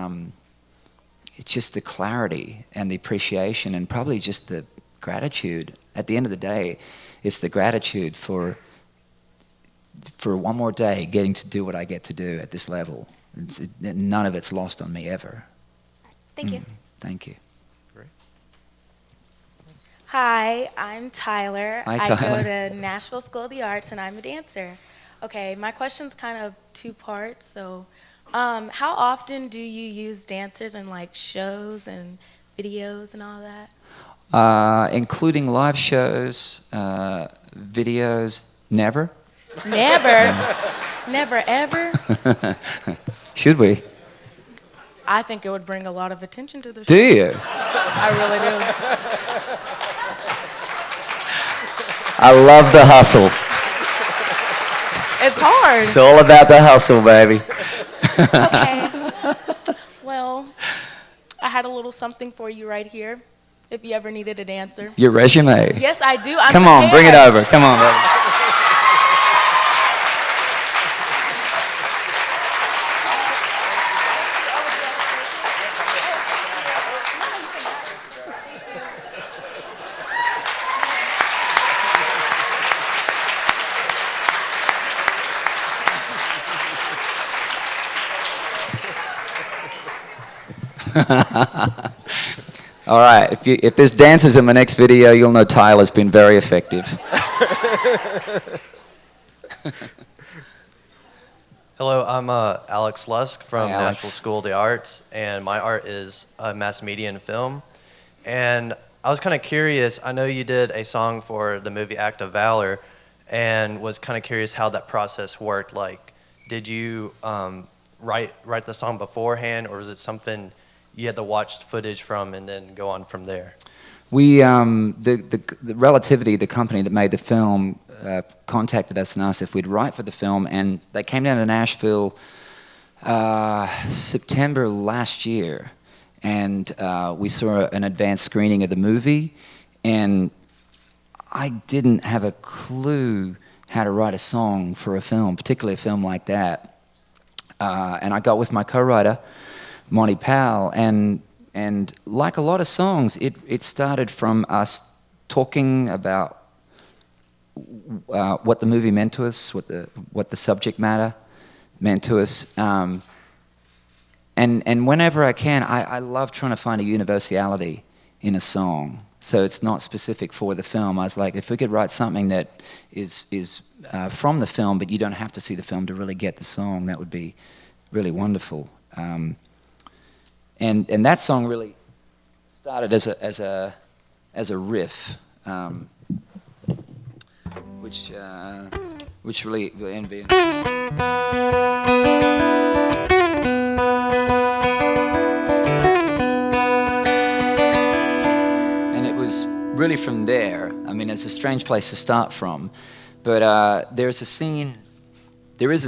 It's just the clarity and the appreciation, and probably just the gratitude. At the end of the day, it's the gratitude for one more day getting to do what I get to do at this level. None of it's lost on me ever. Thank you. Thank you. Hi, I'm Tyler. Hi, I Tyler. go to Nashville School of the Arts, and I'm a dancer. Okay, my question's kind of two parts. So, how often do you use dancers in like shows and videos and all that? Including live shows, videos, never. Never. Never ever. Should we? I think it would bring a lot of attention to the show. Do you? I really do. I love the hustle. It's hard. It's all about the hustle, baby. Okay. Well, I had a little something for you right here, if you ever needed a dancer. Your resume. Yes, I do. I'm Come on, bring it prepared. over. Come on, baby. All right, if there's dancers in the next video, you'll know Tyler's been very effective. Hello, I'm Alex Lusk from Hi, Alex. Nashville School of the Arts, and my art is mass media and film. And I was kind of curious, I know you did a song for the movie Act of Valor, and was kind of curious how that process worked. Like, did you write the song beforehand, or was it something you had to watch footage from and then go on from there? We, the Relativity, the company that made the film, contacted us and asked if we'd write for the film, and they came down to Nashville September last year, and we saw an advanced screening of the movie, and I didn't have a clue how to write a song for a film, particularly a film like that. And I got with my co-writer, Monty Powell, and like a lot of songs, it started from us talking about what the movie meant to us, what the subject matter meant to us, and whenever I can, I love trying to find a universality in a song. So it's not specific for the film. I was like, if we could write something that is from the film, but you don't have to see the film to really get the song, that would be really wonderful. And that song really started as a riff, which really envy. really from there, I mean, it's a strange place to start from, but there is a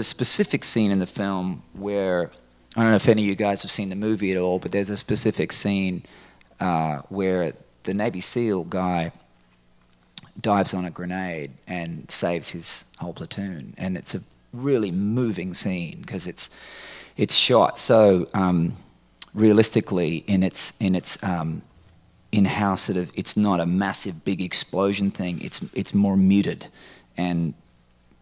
specific scene in the film where, I don't know if any of you guys have seen the movie at all, but there's a specific scene where the Navy SEAL guy dives on a grenade and saves his whole platoon, and it's a really moving scene because it's shot so realistically in how sort of it's not a massive big explosion thing. It's more muted, and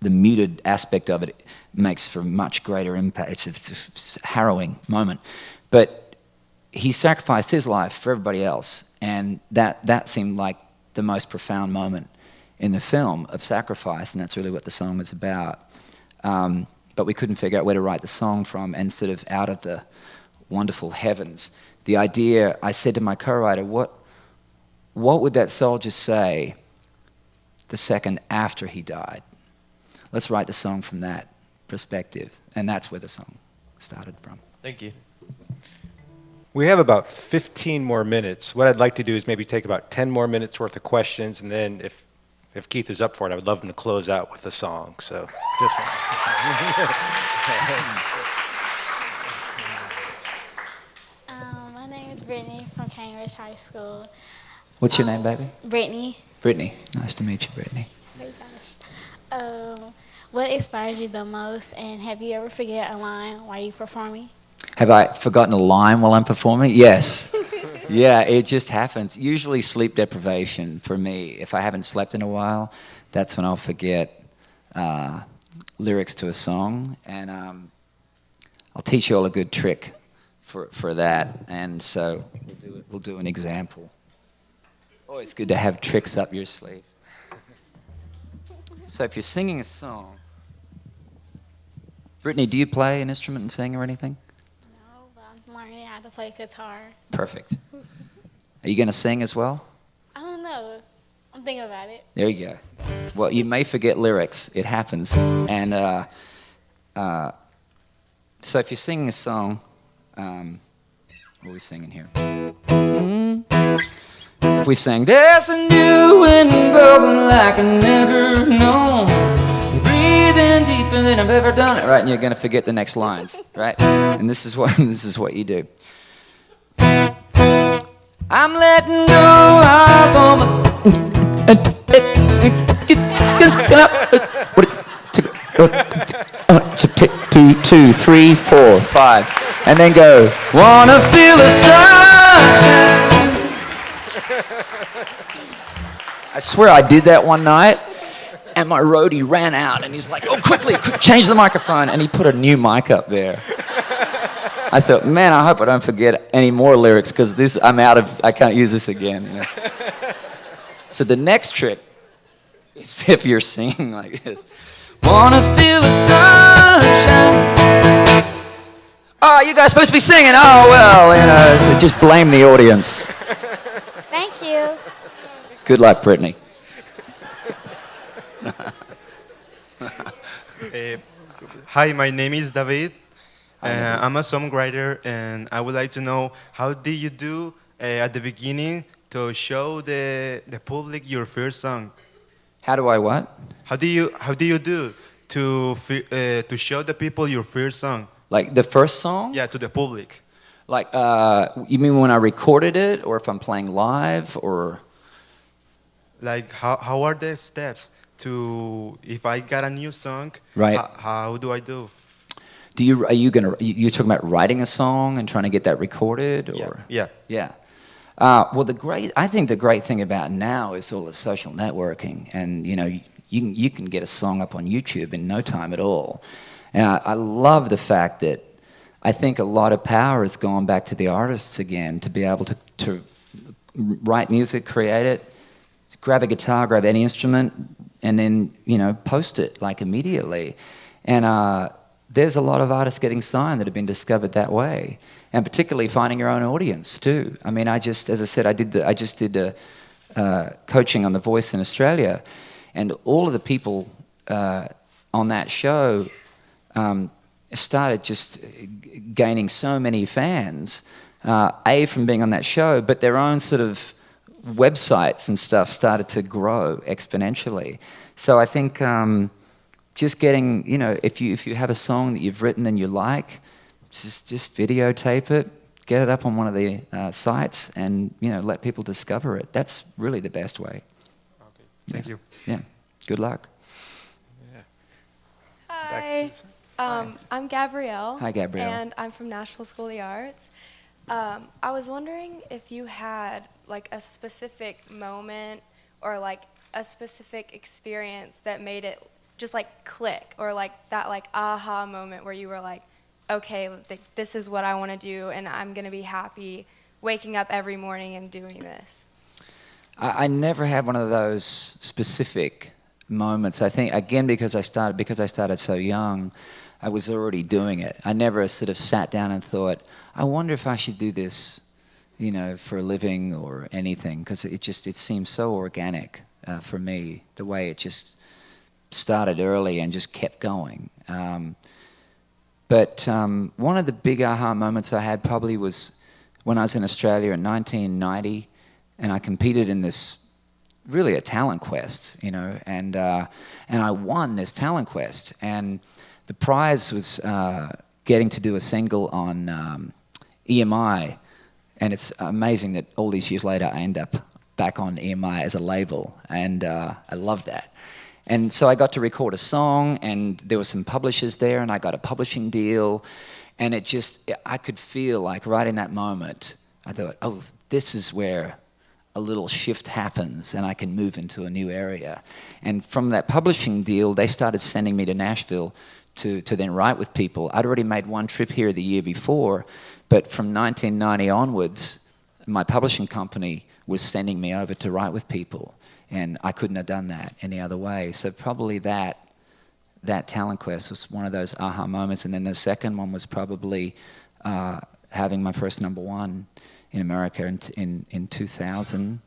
the muted aspect of it makes for much greater impact. It's a harrowing moment, but he sacrificed his life for everybody else, and that seemed like the most profound moment in the film of sacrifice, and that's really what the song was about. But we couldn't figure out where to write the song from, and sort of out of the wonderful heavens, the idea, I said to my co-writer, what would that soldier say the second after he died? Let's write the song from that perspective, and that's where the song started from. Thank you. We have about 15 more minutes. What I'd like to do is maybe take about 10 more minutes worth of questions, and then if Keith is up for it, I would love him to close out with a song. So, just my name is Brittany from Cambridge High School. What's your name, baby? Brittany. Brittany. Nice to meet you, Brittany. What inspires you the most, and have you ever forget a line while you performing? Have I forgotten a line while I'm performing? Yes. Yeah, it just happens. Usually sleep deprivation for me. If I haven't slept in a while, that's when I'll forget lyrics to a song. And I'll teach you all a good trick for that. And so we'll do an example. Always good to have tricks up your sleeve. So if you're singing a song, Brittany, do you play an instrument and sing or anything? No, but I'm learning how to play guitar. Perfect. Are you going to sing as well? I don't know. I'm thinking about it. There you go. Well, you may forget lyrics. It happens. And so if you're singing a song, what are we singing here? If we sang, there's a new wind blowing like I never known, breathing deeper than I've ever done it, right? And you're going to forget the next lines, right? And this is what you do. I'm letting go of all my... 2, 3, 4, 5, and then go. Wanna feel the sunshine. I swear I did that one night, and my roadie ran out, and he's like, "Oh, quickly, change the microphone!" And he put a new mic up there. I thought, man, I hope I don't forget any more lyrics because I can't use this again. You know? So the next trick is if you're singing like this. Wanna feel the sunshine. Oh, you guys supposed to be singing. Oh, well, you know, so just blame the audience. Thank you. Good luck, Brittany. Hi, my name is David. I'm a songwriter, and I would like to know, how did you do at the beginning to show the public your first song? How do I what? How do you do to show the people your first song? Like the first song? Yeah, to the public. Like, you mean when I recorded it, or if I'm playing live, or? Like, how are the steps to, if I got a new song, right? How do I do? You're talking about writing a song and trying to get that recorded, or? Yeah. Well, I think the great thing about now is all the social networking, and you know, you can get a song up on YouTube in no time at all. And I love the fact that I think a lot of power has gone back to the artists again, to be able to write music, create it, grab a guitar, grab any instrument, and then, you know, post it like immediately. And there's a lot of artists getting signed that have been discovered that way, and particularly finding your own audience too. I mean, as I said, I just did coaching on The Voice in Australia, and all of the people on that show started just gaining so many fans, from being on that show, but their own sort of websites and stuff started to grow exponentially. So I think just getting, if you have a song that you've written and you like, just videotape it, get it up on one of the sites, and let people discover it. That's really the best way. Okay. Thank you. Yeah. Good luck. Hi. I'm Gabrielle. Hi, Gabrielle. And I'm from Nashville School of the Arts. I was wondering if you had like a specific moment or like a specific experience that made it just like click, or like that like aha moment where you were like, okay, this is what I want to do, and I'm going to be happy waking up every morning and doing this. I never had one of those specific moments. I think, again, because I started so young, I was already doing it. I never sort of sat down and thought, I wonder if I should do this, for a living or anything, because it seemed so organic for me, the way it just started early and just kept going. But one of the big aha moments I had probably was when I was in Australia in 1990, and I competed in this, really a talent quest, and I won this talent quest. And the prize was getting to do a single on EMI, and it's amazing that all these years later I end up back on EMI as a label, and I love that. And so I got to record a song, and there were some publishers there, and I got a publishing deal, and I could feel like right in that moment, I thought, oh, this is where a little shift happens and I can move into a new area. And from that publishing deal, they started sending me to Nashville to then write with people. I'd already made one trip here the year before, but from 1990 onwards, my publishing company was sending me over to write with people. And I couldn't have done that any other way. So probably that talent quest was one of those aha moments. And then the second one was probably having my first #1 in America in 2000.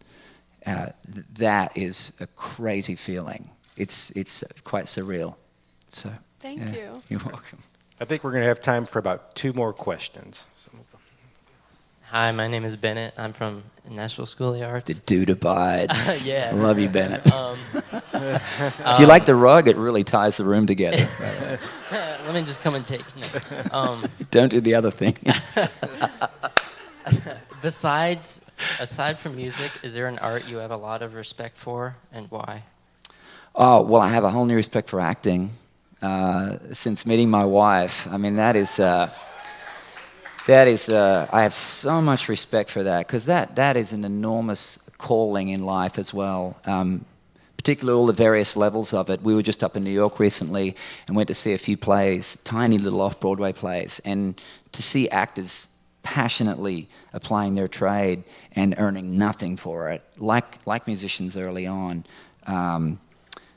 That is a crazy feeling. It's quite surreal. So Thank you. You're welcome. I think we're going to have time for about 2 more questions. So Hi, my name is Bennett. I'm from Nashville School of the Arts. The dude abides. Yeah. I love you, Bennett. Do you like the rug? It really ties the room together. Let me just come and take. No. Don't do the other thing. Aside from music, is there an art you have a lot of respect for, and why? Oh, well, I have a whole new respect for acting since meeting my wife. I mean, that is, I have so much respect for that, because that is an enormous calling in life as well, particularly all the various levels of it. We were just up in New York recently and went to see a few plays, tiny little off-Broadway plays, and to see actors passionately applying their trade and earning nothing for it, like musicians early on.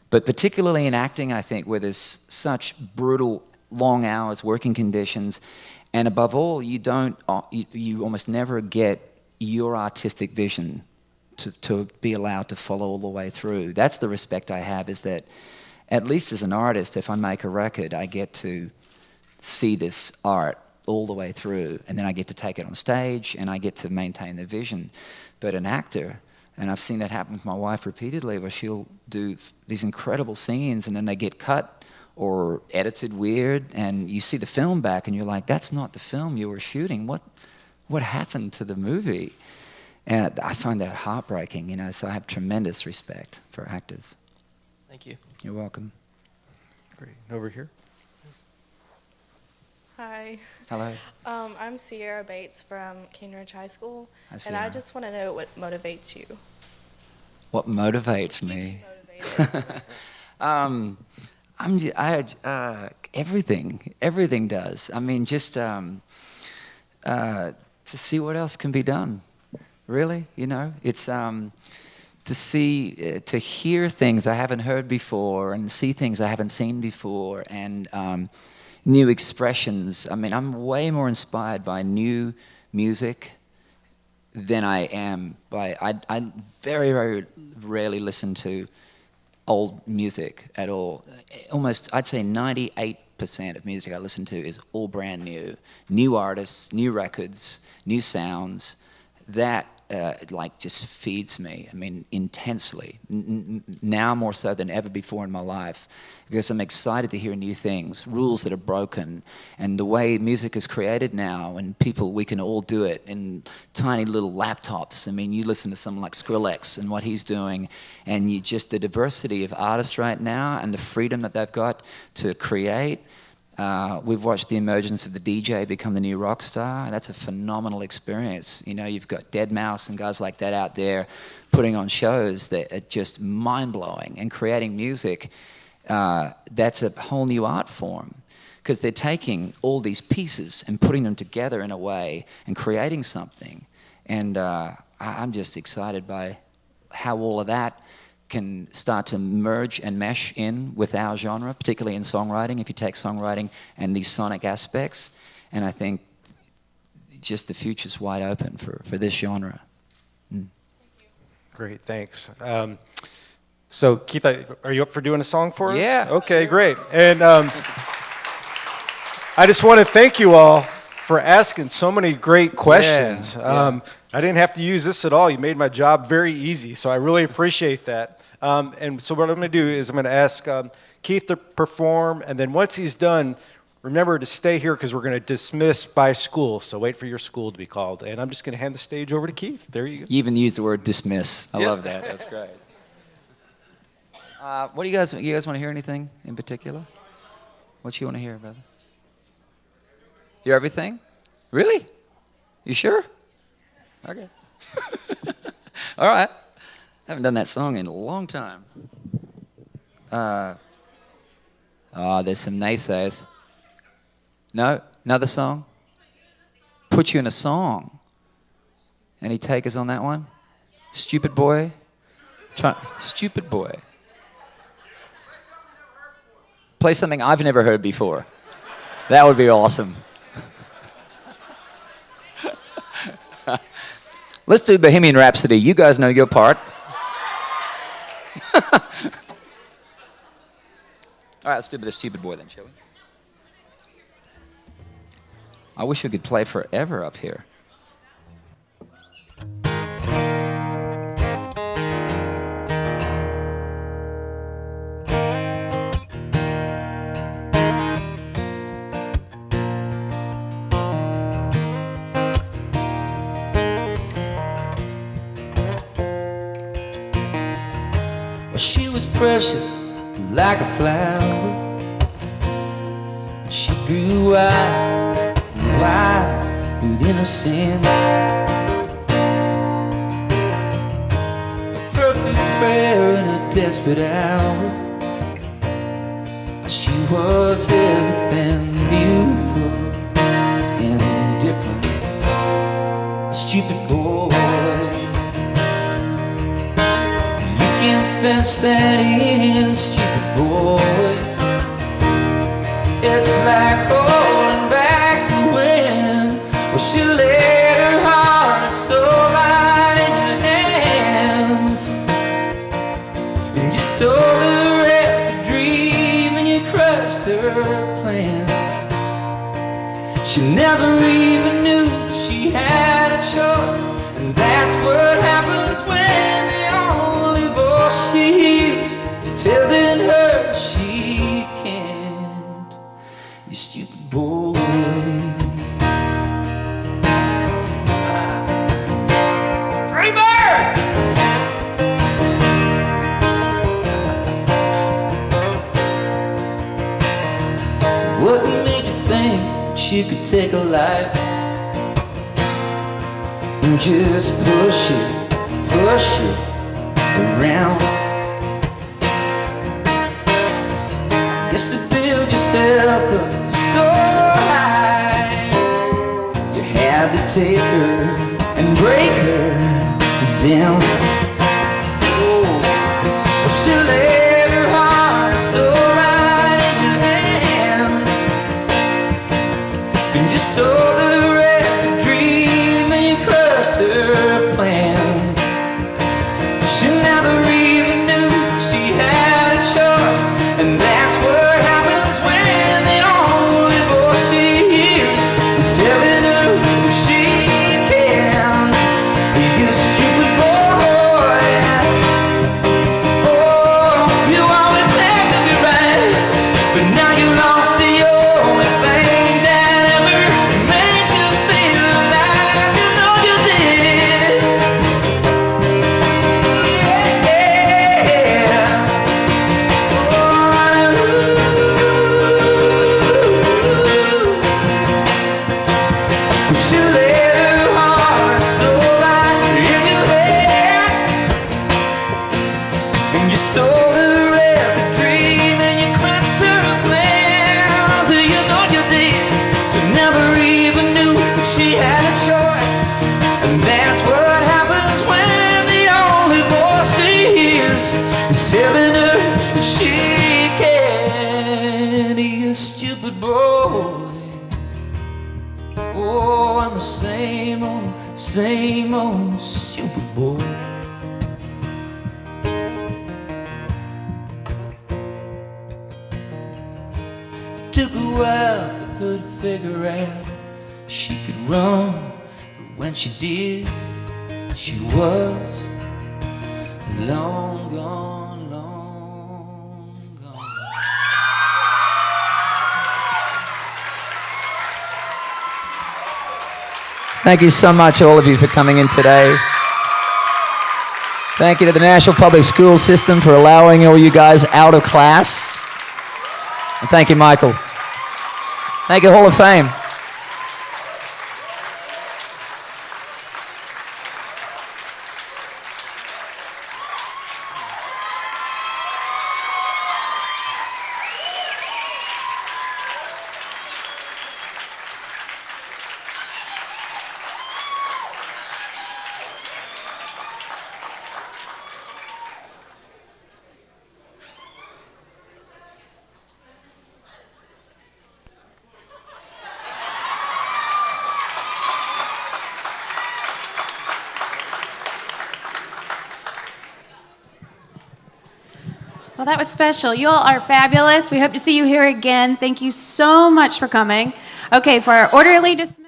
But particularly in acting, I think, where there's such brutal, long hours, working conditions, and above all, you almost never get your artistic vision to be allowed to follow all the way through. That's the respect I have, is that at least as an artist, if I make a record, I get to see this art all the way through, and then I get to take it on stage, and I get to maintain the vision. But an actor, and I've seen that happen with my wife repeatedly, where she'll do these incredible scenes, and then they get cut or edited weird, and you see the film back, and you're like, that's not the film you were shooting. What happened to the movie? And I find that heartbreaking, so I have tremendous respect for actors. Thank you. You're welcome. Great. Over here. Hi. Hello. I'm Sierra Bates from King Ridge High School, Hi, and I Sierra. just want to know what motivates you. What motivates me? Everything does. I mean, just to see what else can be done. Really, it's to hear things I haven't heard before, and see things I haven't seen before, and new expressions. I mean, I'm way more inspired by new music than I am by. I very, very rarely listen to old music at all. Almost, I'd say 98% of music I listen to is all brand new. New artists, new records, new sounds. That like just feeds me. I mean, intensely. Now more so than ever before in my life, because I'm excited to hear new things, rules that are broken, and the way music is created now, and people, we can all do it in tiny little laptops. I mean, you listen to someone like Skrillex and what he's doing, and you just the diversity of artists right now and the freedom that they've got to create. We've watched the emergence of the DJ become the new rock star. That's a phenomenal experience. You know, you've got Deadmau5 and guys like that out there putting on shows that are just mind-blowing and creating music. That's a whole new art form, because they're taking all these pieces and putting them together in a way and creating something. And I'm just excited by how all of that can start to merge and mesh in with our genre, particularly in songwriting, if you take songwriting and these sonic aspects. And I think just the future's wide open for this genre. Great, thanks. So Keith, are you up for doing a song for us? Yeah. Okay, sure. Great. And I just want to thank you all for asking so many great questions. Yeah. I didn't have to use this at all. You made my job very easy, so I really appreciate that. And so what I'm going to do is I'm going to ask Keith to perform, and then once he's done, remember to stay here because we're going to dismiss by school. So wait for your school to be called. And I'm just going to hand the stage over to Keith. There you go. You even used the word dismiss. I Yep. love that. That's great. What do you guys want to hear? Anything in particular? What you want to hear, brother? Hear everything? Really? You sure? Okay. All right. I haven't done that song in a long time. There's some naysayers. No? Another song? Put you in a song. Any takers on that one? Stupid Boy? Stupid Boy. Play something I've never heard before. That would be awesome. Let's do Bohemian Rhapsody. You guys know your part. All right, let's do the Stupid Boy then, shall we? I wish we could play forever up here. She was precious like a flower. She grew wild and wild with innocence. A perfect prayer in a desperate hour. She was everything beautiful and different. A stupid boy. Fence that in, stupid boy. It's like holding back the wind. Well, she laid her heart and soul right in your hands, and you stole her every dream and you crushed her plans. She never even knew she had a choice, and that's what happens when the only voice she hears is telling her she can't. You stupid boy. Free bird! So what made you think that you could take a life and just push it around? Just to build yourself up so high, you had to take her and break her down. Oh, well, she laid her heart and soul right in your hands, and you stole her every dream and you crushed her plans. She never even knew she had a choice, and that's what happens when the only voice she hears is telling her she can't. You same old Super Bowl. It took a while for her to figure out she could run, but when she did, she was long gone, long gone. Thank you so much, all of you, for coming in today. Thank you to the Nashville Public School System for allowing all you guys out of class. And thank you, Michael. Thank you, Hall of Fame. Well, that was special. You all are fabulous. We hope to see you here again. Thank you so much for coming. Okay, for our orderly dismissal.